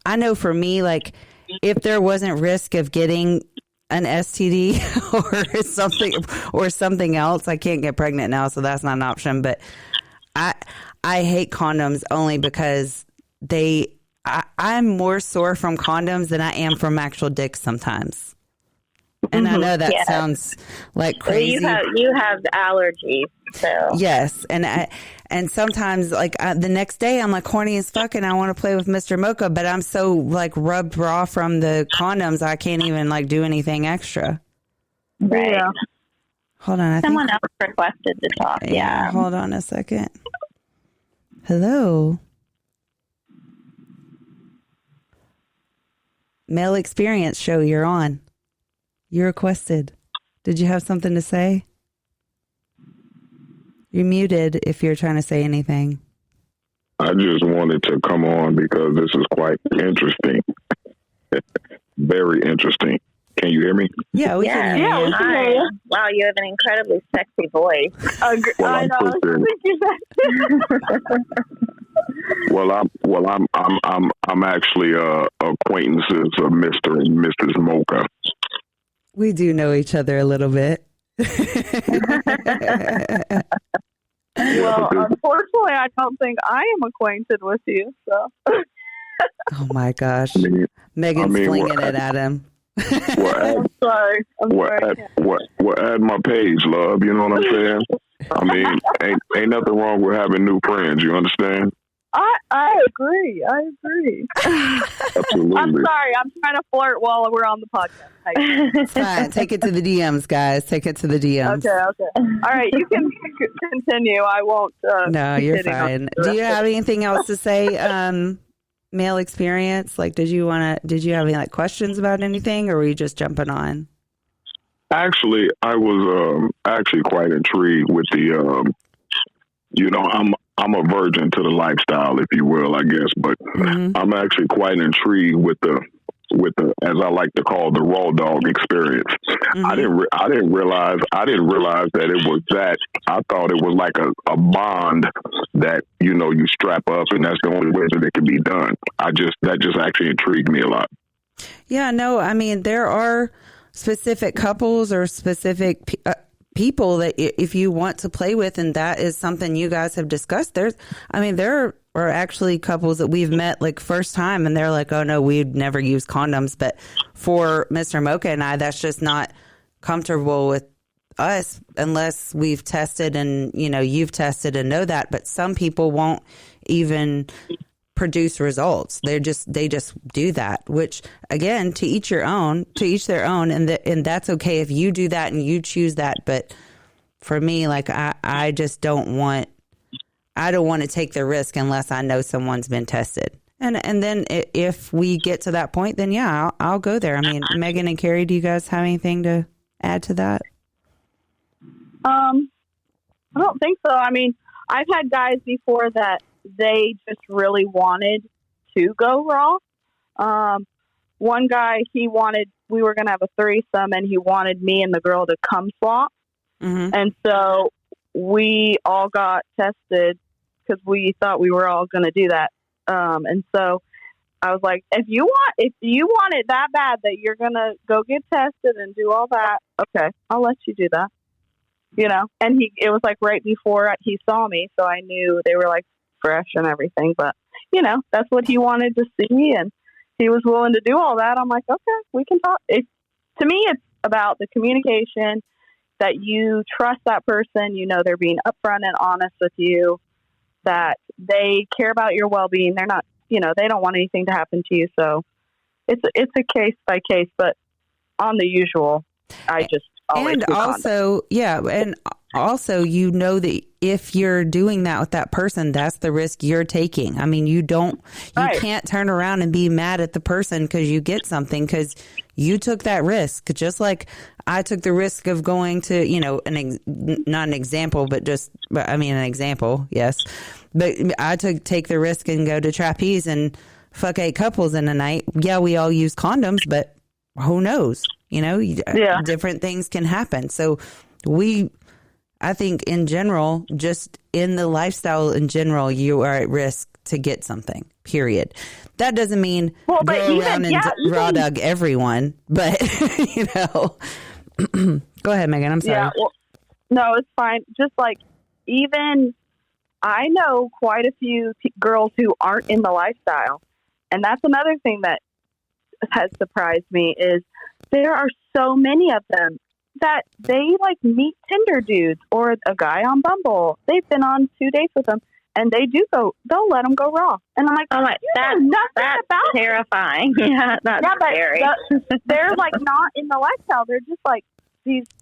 A: I know for me, like, if there wasn't risk of getting an STD or something else, I can't get pregnant now, so that's not an option. But I hate condoms only because I'm more sore from condoms than I am from actual dicks sometimes. And I know that sounds like crazy.
B: Well, you have allergies, so
A: yes, and sometimes like the next day I'm like horny as fuck and I want to play with Mr. Mocha, but I'm so like rubbed raw from the condoms I can't even like do anything extra.
B: Right. Yeah.
A: Hold on,
B: someone else requested to talk. Yeah.
A: Hold on a second. Hello. Male Experience Show, you're on. You're requested. Did you have something to say? You're muted if you're trying to say anything.
E: I just wanted to come on because this is quite interesting. Very interesting. Can you hear me?
A: Yeah, we can hear you.
B: We can hear you. Wow, you have an incredibly sexy voice.
E: I know. I'm actually acquaintances of Mr. and Mrs. Mocha.
A: We do know each other a little bit.
C: Well, unfortunately, I don't think I am acquainted with you. So.
A: Oh my gosh, Megan's flinging it at him.
C: I'm sorry.
E: Add my page, love. You know what I'm saying? I mean, ain't nothing wrong with having new friends. You understand?
C: I agree.
E: Absolutely.
C: I'm sorry. I'm trying to flirt while we're on the podcast.
A: It's fine. Take it to the DMs, guys. Take it to the DMs.
C: Okay. All right. You can continue. I won't.
A: No, you're fine. Do you have anything else to say? Male Experience? Like, did you have any like questions about anything, or were you just jumping on?
E: Actually, I was actually quite intrigued with the. I'm a virgin to the lifestyle, if you will, I guess, but I'm actually quite intrigued with the, as I like to call, the raw dog experience. I didn't realize that it was that. I thought it was like a bond that, you strap up and that's the only way that it can be done. That just actually intrigued me a lot.
A: Yeah, no, I mean, there are specific couples or specific people that if you want to play with, and that is something you guys have discussed, there are actually couples that we've met like first time and they're like, oh no, we'd never use condoms. But for Mr. Mocha and I, that's just not comfortable with us unless we've tested and, you've tested and know that. But some people won't even produce results. They just do that, which again, to each their own, and that's okay if you do that and you choose that. But for me, like I just don't want to take the risk unless I know someone's been tested. And then if we get to that point, then yeah, I'll go there. I mean, Megan and Carrie, do you guys have anything to add to that?
C: I don't think so. I mean, I've had guys before that they just really wanted to go raw. One guy, we were going to have a threesome and he wanted me and the girl to cum swap. And so we all got tested because we thought we were all going to do that. And so I was like, if you want it that bad that you're going to go get tested and do all that, okay, I'll let you do that. And it was like right before he saw me. So I knew they were like fresh and everything, but that's what he wanted to see. And he was willing to do all that. I'm like, okay, we can talk. To me, it's about the communication, that you trust that person, they're being upfront and honest with you, that they care about your well-being. They're not, they don't want anything to happen to you. So it's a case by case, but on the usual, I just always
A: and also, yeah. And also, you know that if you're doing that with that person, that's the risk you're taking. I mean, you can't turn around and be mad at the person because you get something, because you took that risk. Just like I took the risk of going to, not an example, but an example, yes. But I take the risk and go to trapeze and fuck 8 couples in a night. Yeah, we all use condoms, but who knows? Different things can happen. So I think in general, just in the lifestyle in general, you are at risk to get something, period. That doesn't mean go around and raw dog everyone, but, go ahead, Megan. I'm sorry.
C: Yeah, no, it's fine. Just like, even I know quite a few girls who aren't in the lifestyle. And that's another thing that has surprised me is there are so many of them that they like meet Tinder dudes or a guy on Bumble. They've been on 2 dates with them, and they'll let them go raw. And I'm like,
B: that's terrifying. Yeah, that's scary.
C: They're like not in the lifestyle. They're just like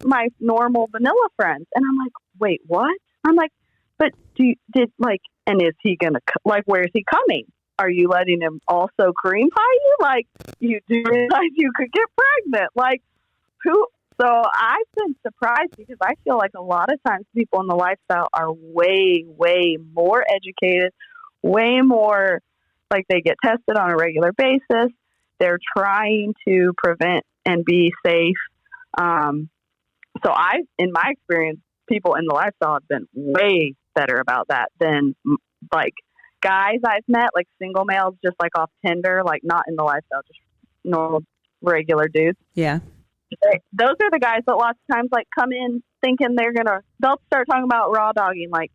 C: my normal vanilla friends. And I'm like, wait, what? I'm like, but and is he gonna where is he coming? Are you letting him also cream pie you? Like, you do realize you could get pregnant. Like, who? So I've been surprised because I feel like a lot of times people in the lifestyle are way, way more educated, way more, like, they get tested on a regular basis. They're trying to prevent and be safe. So in my experience, people in the lifestyle have been way better about that than, like, guys I've met, like single males, just like off Tinder, like not in the lifestyle, just normal, regular dudes.
A: Yeah.
C: Those are the guys that lots of times like come in thinking they'll start talking about raw dogging, like,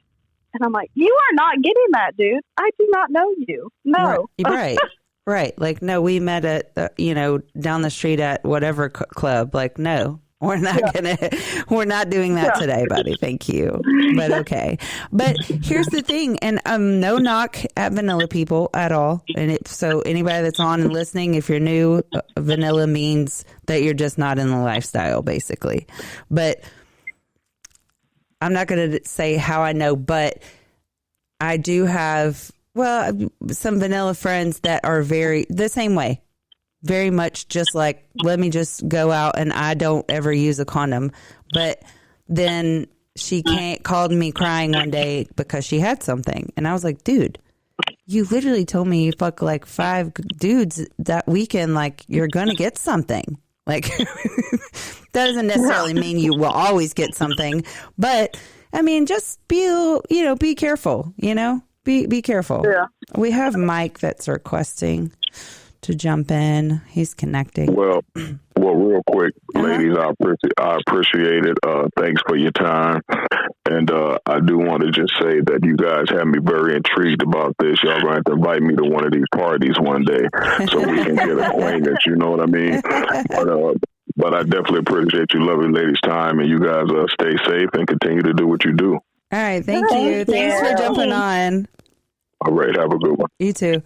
C: and I'm like, you are not getting that, dude. I do not know you. No.
A: Right. Right. Like, no, we met at, down the street at whatever club. Like, no. We're not doing that today, buddy. Thank you. But okay. But here's the thing, and no knock at vanilla people at all. And so anybody that's on and listening, if you're new, vanilla means that you're just not in the lifestyle, basically. But I'm not going to say how I know, but I do have, some vanilla friends that are the same way. Very much just like, let me just go out and I don't ever use a condom. But then she called me crying one day because she had something. And I was like, dude, you literally told me you fuck like 5 dudes that weekend. Like, you're going to get something. Like, that doesn't necessarily mean you will always get something. But I mean, just be careful, be careful. Yeah. We have Mike that's requesting to jump in. He's connecting.
E: Well, real quick, ladies, I appreciate it. Thanks for your time. And I do want to just say that you guys have me very intrigued about this. Y'all going to have to invite me to one of these parties one day so we can get acquainted. You know what I mean? But I definitely appreciate you lovely ladies' time, and you guys stay safe and continue to do what you do.
A: All right. Thank you. Thanks for jumping on.
E: All right. Have a good one.
A: You too.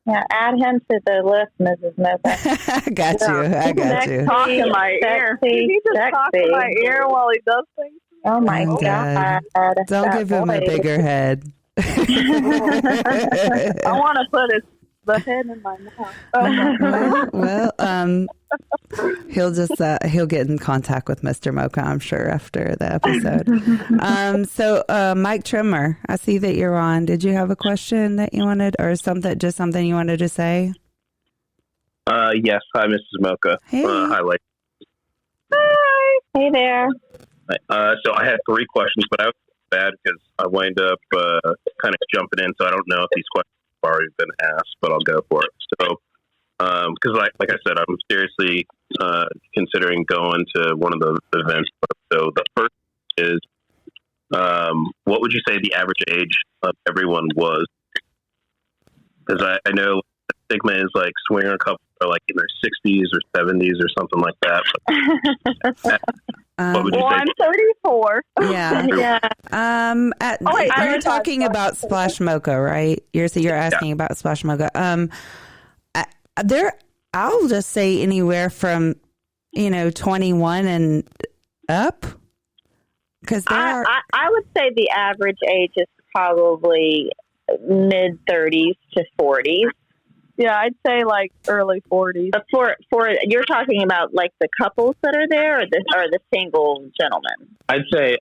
B: Yeah, add him to the list, Mrs. Mocha.
A: I got you.
C: Talk in my ear. He just talks in my ear while he does things.
B: Oh my God.
A: Don't give him a bigger head.
C: I want to put the head in my mouth.
A: Well, he'll get in contact with Mr. Mocha, I'm sure, after the episode. So Mike Trimmer, I see that you're on. Did you have a question that you wanted, or something you wanted to say?
H: Yes. Hi, Mrs. Mocha.
A: Hey.
H: Hi, ladies.
B: Hi. Hey there.
H: So I had 3 questions, but I was bad because I wind up kind of jumping in, so I don't know if these questions have already been asked, but I'll go for it. So, because like I said, I'm seriously considering going to one of the events. So the first is, what would you say the average age of everyone was? Because I know the stigma is like swinger couples are like in their 60s or 70s or something like that. What would you say?
C: I'm 34.
A: Yeah. You're talking about Splash Mocha, right? You're asking about Splash Mocha. I'll just say anywhere from 21 and up. Because
B: I would say the average age is probably mid-30s to 40s.
C: Yeah, I'd say like early 40s.
B: But for you're talking about like the couples that are there, or the single gentlemen?
H: I'd say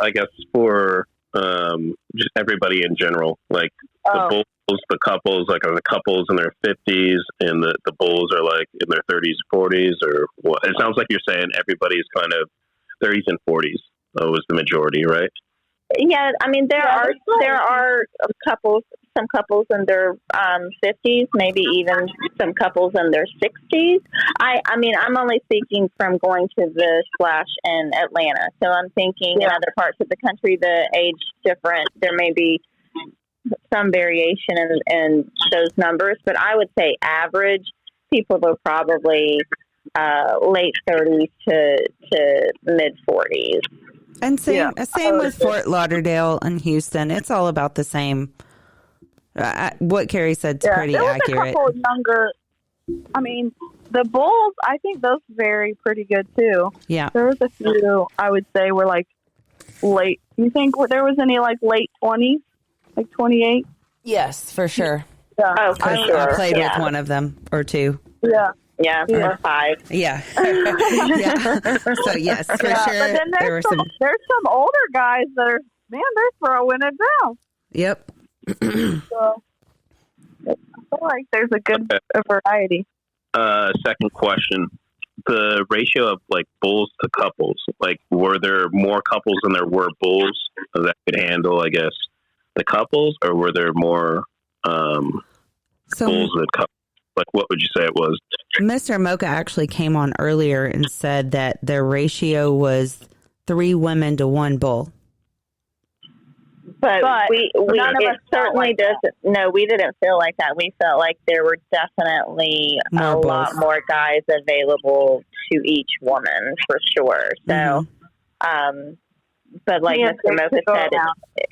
H: I guess for just everybody in general, like the bulls, the couples, like are the couples in their 50s and the bulls are like in their 30s, 40s, or what? It sounds like you're saying everybody's kind of 30s and 40s was the majority, right?
B: Yeah, I mean there are couples, some couples in their 50s, maybe even some couples in their 60s. I mean I'm only speaking from going to the splash in Atlanta, so I'm thinking in other parts of the country the age different. There may be some variation in those numbers, but I would say average people are probably late 30s to mid 40s.
A: And same with Fort Lauderdale and Houston. It's all about the same. What Carrie said is pretty accurate.
C: A couple younger. I mean, the Bulls, I think those vary pretty good too.
A: Yeah.
C: There was a few, I would say, were like late. You think there was any like late 20s, like 28?
A: Yes, for sure.
C: Yeah.
B: Oh, for sure.
A: I played with one of them or two.
C: Yeah.
B: Yeah, or 5.
A: Yeah. Yeah. So, yes, for sure.
C: But then there's some older guys that are, man, they're throwing it down.
A: Yep.
C: So, I feel like there's a good variety.
H: Second question. The ratio of like bulls to couples, like were there more couples than there were bulls that could handle, I guess, the couples, or were there more bulls that couples? Like, what would you say it was?
A: Mr. Mocha actually came on earlier and said that the ratio was 3 women to 1 bull.
B: But we certainly doesn't. No, we didn't feel like that. We felt like there were definitely a lot more guys available to each woman for sure. So, but like Mr. Mocha said,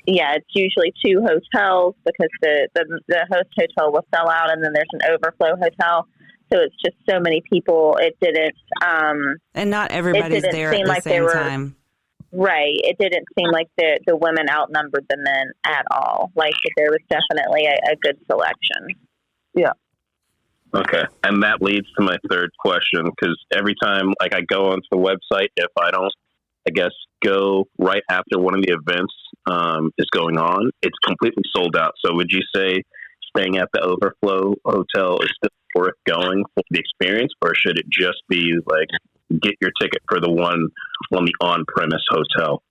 B: it's usually 2 hotels because the host hotel will sell out, and then there's an overflow hotel. So it's just so many people. It didn't.
A: And not everybody's there at the same time.
B: Right. It didn't seem like the women outnumbered the men at all. Like there was definitely a good selection.
C: Yeah.
H: Okay. And that leads to my third question, because every time like I go onto the website, if I don't, I guess, go right after one of the events is going on, it's completely sold out. So would you say staying at the Overflow Hotel is still worth going for the experience, or should it just be like get your ticket for the one on the on-premise hotel?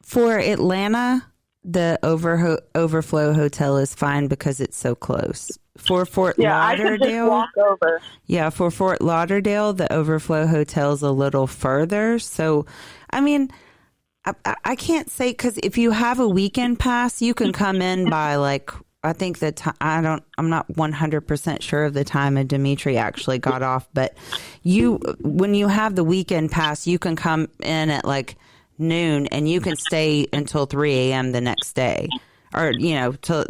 A: For Atlanta, the Overflow Hotel is fine because it's so close. For Fort Lauderdale,
C: I could just walk over.
A: Yeah, for Fort Lauderdale, the Overflow Hotel is a little further. So, I mean, I can't say, because if you have a weekend pass, you can come in by like, I think I'm not 100% sure of the time and Dimitri actually got off, but when you have the weekend pass, you can come in at like noon and you can stay until 3 a.m. the next day, or, till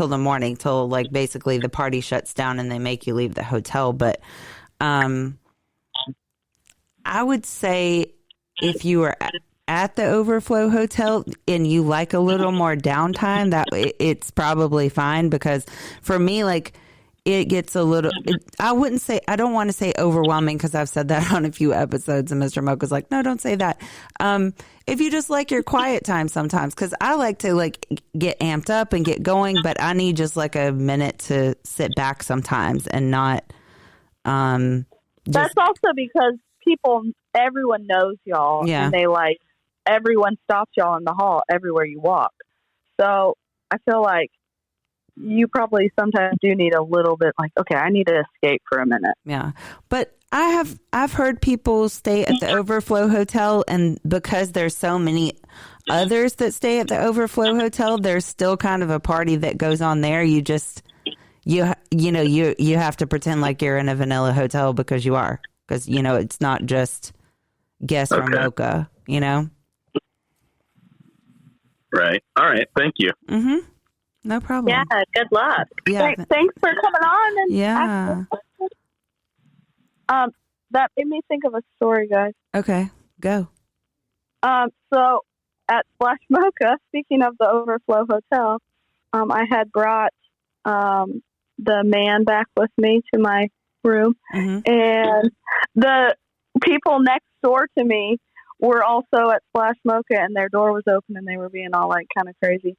A: the morning, till like basically the party shuts down and they make you leave the hotel. But, I would say if you were at the Overflow Hotel and you like a little more downtime, that it's probably fine, because for me, like, it gets a little, I don't want to say overwhelming, because I've said that on a few episodes and Mr. Mocha's like, no, don't say that. If you just like your quiet time sometimes, because I like to like get amped up and get going, but I need just like a minute to sit back sometimes and not.
C: That's also because everyone knows y'all, and they like, everyone stops y'all in the hall everywhere you walk. So I feel like you probably sometimes do need a little bit like, okay, I need to escape for a minute.
A: Yeah. But I've heard people stay at the Overflow Hotel, and because there's so many others that stay at the Overflow Hotel, there's still kind of a party that goes on there. You just, you have to pretend like you're in a vanilla hotel, because you are, because, it's not just guests from Mocha,
H: Right. All right. Thank you.
A: Mm-hmm. No problem.
B: Yeah. Good luck.
A: Yeah.
C: Thanks for coming on. And that made me think of a story, guys.
A: Okay, go.
C: So at Splash Mocha, speaking of the Overflow Hotel, I had brought the man back with me to my room, and the people next door to me were also at Splash Mocha, and their door was open, and they were being all like kind of crazy.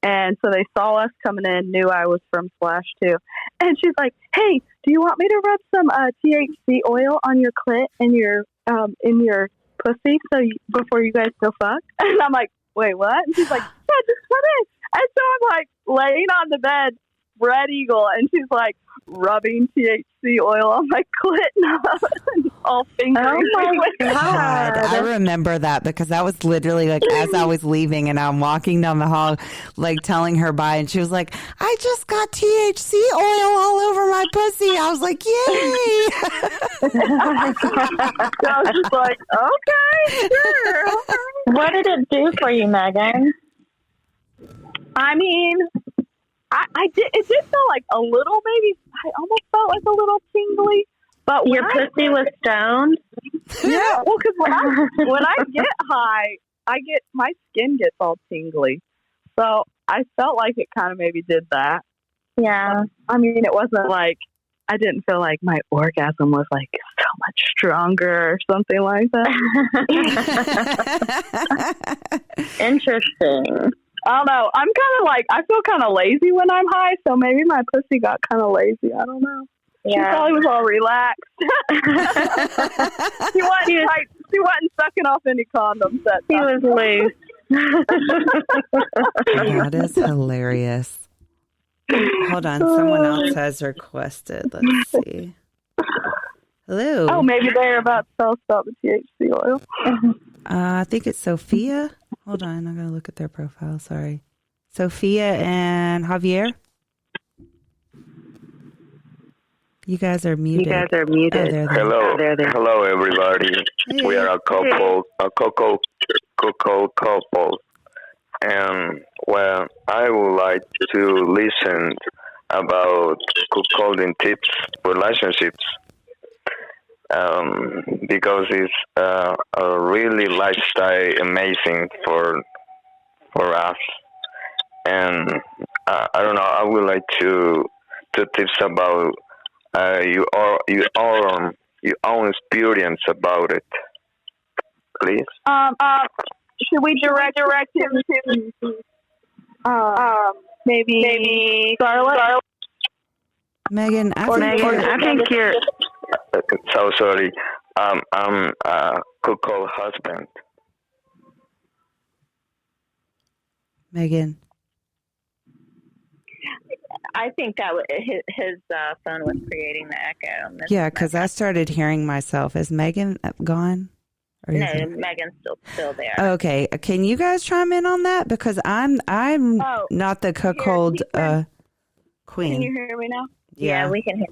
C: And so they saw us coming in, knew I was from Splash too. And she's like, "Hey, do you want me to rub some THC oil on your clit and your in your pussy before you guys go fuck?" And I'm like, "Wait, what?" And she's like, "Yeah, just put it." And so I'm like laying on the bed, Red Eagle, and she's like rubbing THC oil on my clit and all fingering.
A: Oh my God. I remember that because that was literally like as I was leaving and I'm walking down the hall, like telling her bye, and she was like, "I just got THC oil all over my pussy." I was like, "Yay!"
C: So I was just like, "Okay, sure." Okay.
B: What did it do for you, Megan?
C: I mean, I did. It did feel like a little, maybe. I almost felt like a little tingly. But
B: your pussy was stoned.
C: Yeah, well, because when I get high, my skin gets all tingly. So I felt like it kind of maybe did that.
B: Yeah.
C: I mean, it wasn't like I didn't feel like my orgasm was like so much stronger or something like that.
B: Interesting.
C: I don't know. I'm kind of like, I feel kind of lazy when I'm high, so maybe my pussy got kind of lazy. I don't know. Yeah. She probably was all relaxed. She wasn't sucking off any condoms that time.
B: She was loose.
A: That is hilarious. Hold on. Someone else has requested. Let's see. Hello.
C: Oh, maybe they're about to tell us about the THC oil.
A: I think it's Sophia. Hold on. I'm going to look at their profile. Sorry. Sophia and Javier. You guys are muted.
B: Oh, they're
H: Hello.
B: there.
H: Hello, everybody.
A: Hey.
H: We are a couple, couple. And, well, I would like to listen about cuckolding tips, relationships, because it's a really lifestyle amazing for us. And I don't know, I would like to tips about your own experience about it, please.
C: Should we direct him to maybe Scarlett?
A: Megan, I
B: think you're.
H: So sorry. I'm a cuckold husband.
A: Megan.
B: I think that his phone was creating the echo.
A: Yeah, because I started hearing myself. Is Megan gone?
B: No, Megan's still there.
A: Okay, can you guys chime in on that? Because I'm not the cuckold queen.
C: Can you hear me now?
B: Yeah, we can hear.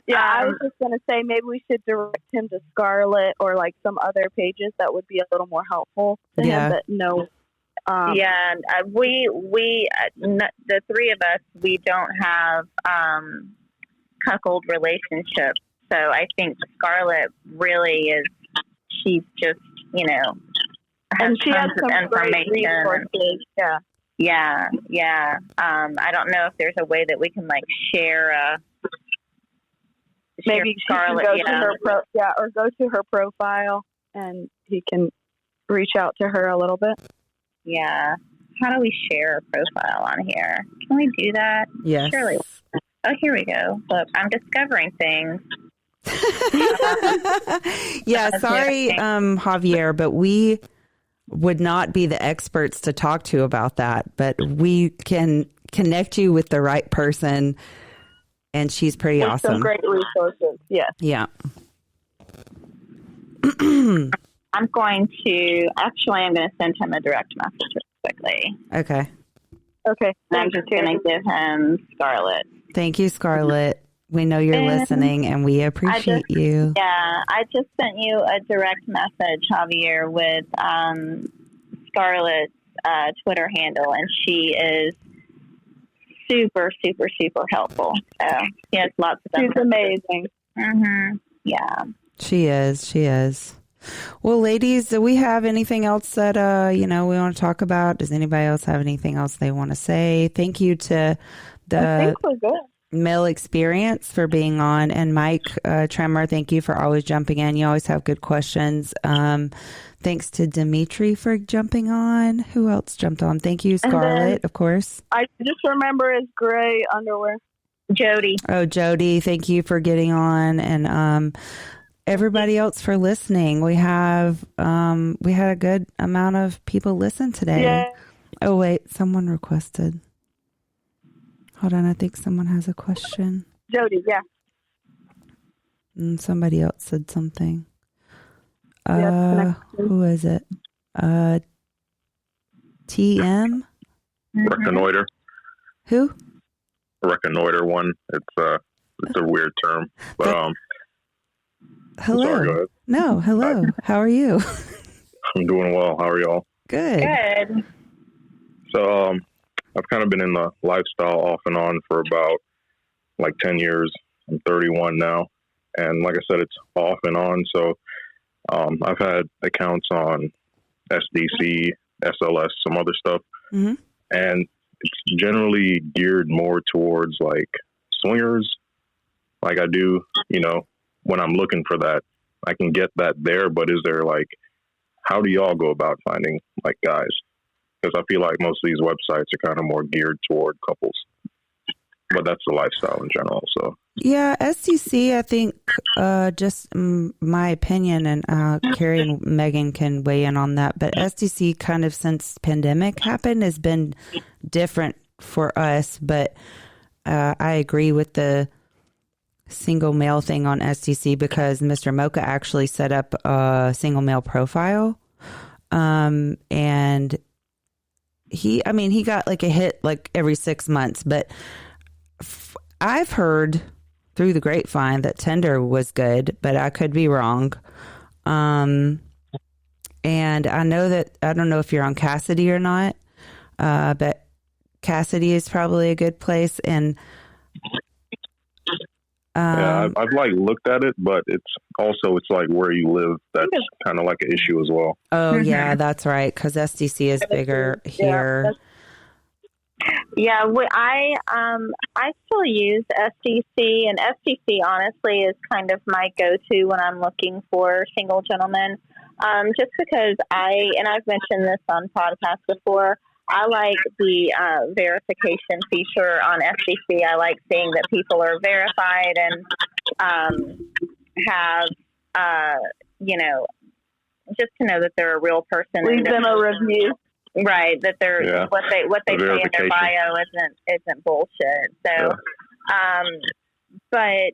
C: Yeah, I was just going to say maybe we should direct him to Scarlett or like some other pages that would be a little more helpful to him that know.
B: We the three of us, we don't have cuckold relationships. So I think Scarlett really is, she's just,
C: and she has some
B: information.
C: Great resources.
B: Yeah. I don't know if there's a way that we can like share
C: maybe
B: Scarlett,
C: go to her or go to her profile and he can reach out to her a little bit.
B: Yeah. How do we share a profile on here? Can we do that?
A: Yes.
B: Surely. Oh, here we go. Look, I'm discovering things.
A: Yeah, sorry, Javier, but we would not be the experts to talk to about that, but we can connect you with the right person, and she's pretty awesome.
C: Some great resources, yes.
A: Yeah.
B: I'm going to send him a direct message quickly.
A: Okay.
B: I'm just going to give him Scarlett.
A: Thank you, Scarlett. We know you're listening, and we appreciate you.
B: Yeah, I just sent you a direct message, Javier, with Scarlett's Twitter handle, and she is super, super, super helpful. So she has lots of.
C: She's amazing.
B: Mm-hmm. Yeah.
A: She is. Well, ladies, do we have anything else that, we want to talk about? Does anybody else have anything else they want to say? Thank you to the Male Experience for being on. And Mike Tremor, thank you for always jumping in. You always have good questions. Thanks to Dimitri for jumping on. Who else jumped on? Thank you, Scarlett, of course.
C: I just remember his gray underwear.
B: Jody.
A: Oh, Jody, thank you for getting on. And everybody else for listening. We had a good amount of people listen today.
C: Yeah.
A: Oh, wait, someone requested. Hold on, I think someone has a question.
C: Jody, yeah.
A: And somebody else said something.
C: Who
A: is it? TM?
H: Reconnoiter.
A: Who?
H: Reconnoiter one. It's a weird term, but
A: hello.
H: Sorry, go ahead.
A: No, hello. How are you?
H: I'm doing well. How are y'all?
A: Good.
B: Good.
H: So, I've kind of been in the lifestyle off and on for about 10 years. I'm 31 now. And like I said, it's off and on. So, I've had accounts on SDC, SLS, some other stuff.
A: Mm-hmm.
H: And it's generally geared more towards swingers. Like I do, when I'm looking for that, I can get that there. But is there how do y'all go about finding guys? Because I feel like most of these websites are kind of more geared toward couples, but that's the lifestyle in general. So
A: yeah, STC, I think, just my opinion, and Carrie and Megan can weigh in on that. But STC kind of since pandemic happened has been different for us. But I agree with the single male thing on STC because Mr. Mocha actually set up a single male profile. And he got a hit every 6 months, but I've heard through the grapevine that Tinder was good, but I could be wrong. And I know that, I don't know if you're on Cassidy or not, but Cassidy is probably a good place. And
H: yeah, I've looked at it, but it's where you live. That's kind of an issue as well.
A: Oh yeah, that's right. Because SDC is bigger here.
B: Yeah, I still use SDC, and SDC honestly is kind of my go-to when I'm looking for single gentlemen. Just because I've mentioned this on podcasts before. I like the verification feature on SDC. I like seeing that people are verified and have, just to know that they're a real person.
C: Leave them a review.
B: Right, that they're what they say in their bio isn't bullshit. So, but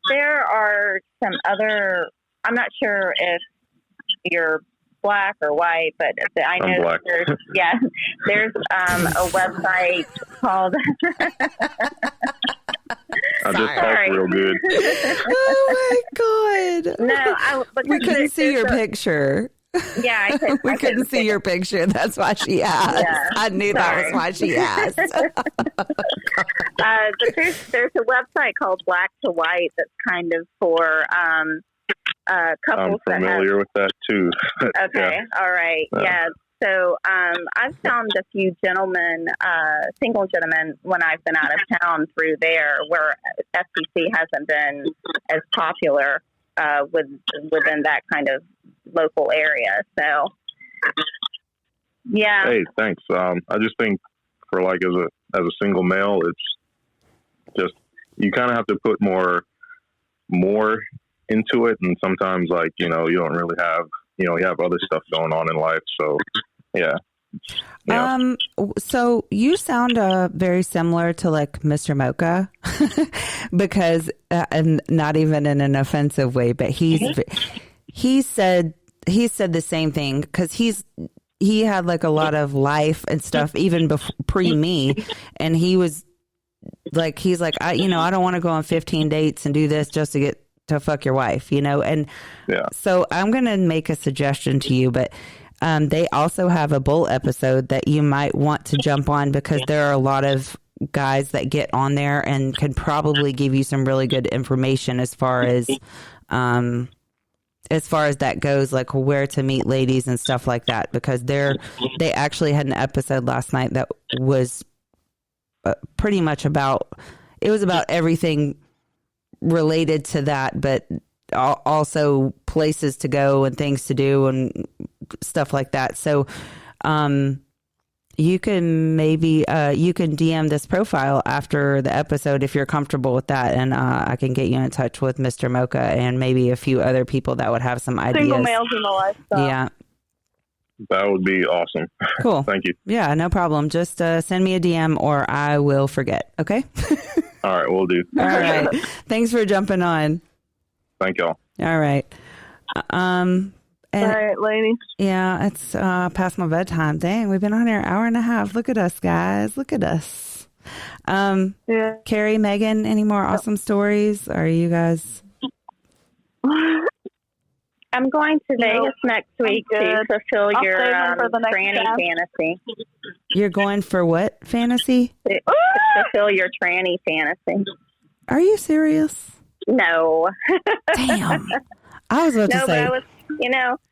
B: there are some other. I'm not sure if you're black or white, but I know there's a website called.
H: I just talked real good.
A: Oh my god!
B: No,
A: we couldn't see your picture.
B: Yeah,
A: we couldn't see your picture. That's why she asked. Yeah, I knew that was why she asked.
B: But there's a website called Black to White that's kind of for couples.
H: I'm familiar with that too.
B: Okay, all right, yeah. So I've found a few gentlemen, single gentlemen, when I've been out of town through there, where FCC hasn't been as popular within that kind of local area. So, yeah.
H: Hey, thanks. I just think for as a single male, it's just you kind of have to put more into it, and sometimes you don't really have you have other stuff going on in life. So, yeah.
A: So you sound very similar to Mr. Mocha because, and not even in an offensive way, but he said the same thing because he had a lot of life and stuff even pre me, and he was he's I don't want to go on 15 dates and do this just to get to fuck your wife, and so I'm gonna make a suggestion to you, but. They also have a bull episode that you might want to jump on because there are a lot of guys that get on there and can probably give you some really good information as far as as far as that goes, like where to meet ladies and stuff like that, because they actually had an episode last night that was pretty much about everything related to that, but also places to go and things to do and stuff like that. So, you can DM this profile after the episode if you're comfortable with that, and I can get you in touch with Mr. Mocha and maybe a few other people that would have some ideas.
C: Single males in the lifestyle.
A: Yeah.
H: That would be awesome.
A: Cool.
H: Thank you.
A: Yeah, no problem. Just send me a DM or I will forget. Okay?
H: All right, we'll do.
A: All right. Thanks for jumping on.
H: Thank y'all.
A: All right.
C: All right, ladies.
A: Yeah, it's past my bedtime. Dang, we've been on here an hour and a half. Look at us, guys. Look at us.
C: Yeah.
A: Carrie, Megan, any more awesome stories? Are you guys?
B: I'm going to Vegas next week to fulfill your tranny
C: time.
B: fantasy.
A: You're going for what fantasy?
B: To fulfill your tranny fantasy.
A: Are you serious?
B: No.
A: Damn. I was about to say.
B: But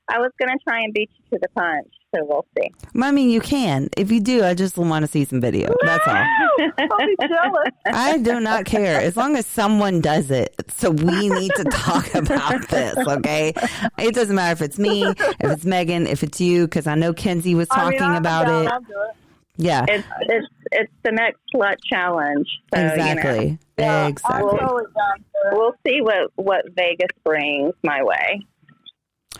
B: I was going to try and beat you to the punch, so we'll see.
A: I mean, you can. If you do, I just want to see some video. That's all.
C: I'll be jealous.
A: I do not care as long as someone does it. So we need to talk about this, okay? It doesn't matter if it's me, if it's Megan, if it's you, because I know Kenzie was talking about it.
C: I'll do it.
A: Yeah,
B: it's the next slut challenge. So,
A: exactly.
C: Yeah,
A: Exactly.
B: We'll see what Vegas brings my way.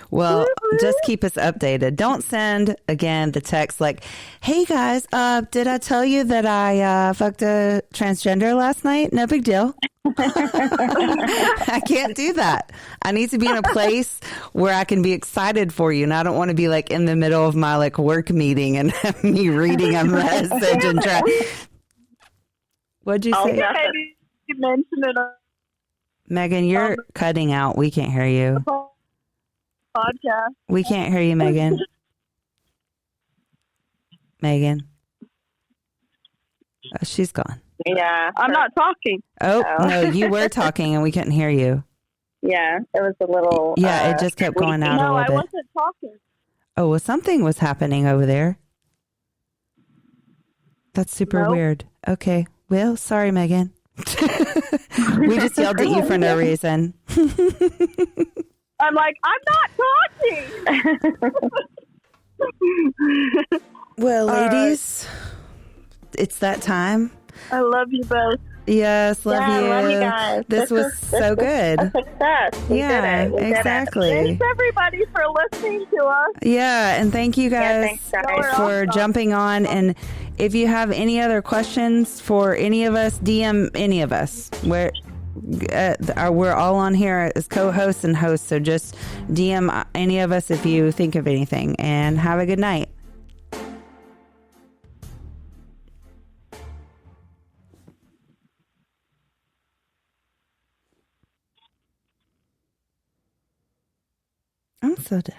A: Well, just keep us updated. Don't send, again, the text like, hey, guys, did I tell you that I fucked a transgender last night? No big deal. I can't do that. I need to be in a place where I can be excited for you. And I don't want to be like in the middle of my like work meeting and have me reading a message and try. What'd you say?
C: You mentioned it on
A: Megan, you're cutting out. We can't hear you.
C: podcast.
A: We can't hear you, Megan. Megan. Oh, she's gone.
B: Yeah.
C: I'm not talking.
A: Oh, no, you were talking and we couldn't hear you.
B: Yeah, it was a little...
A: Yeah, it just kept going out a little bit.
C: No, I wasn't talking.
A: Oh, well, something was happening over there. That's super weird. Okay. Well, sorry, Megan. We just yelled at you for no reason.
C: I'm like, I'm not talking.
A: Well, ladies, it's that time.
C: I love you both.
A: Yes, love you.
B: I love you guys.
A: This was so good.
B: A success. We
A: Yeah,
B: did it.
A: exactly.
C: Thanks, everybody, for listening to us.
A: Yeah, and thank you guys,
B: thanks, guys.
A: for jumping on. And if you have any other questions for any of us, DM any of us. We're all on here as co-hosts and hosts, so just DM any of us if you think of anything. And have a good night. I'm so dead.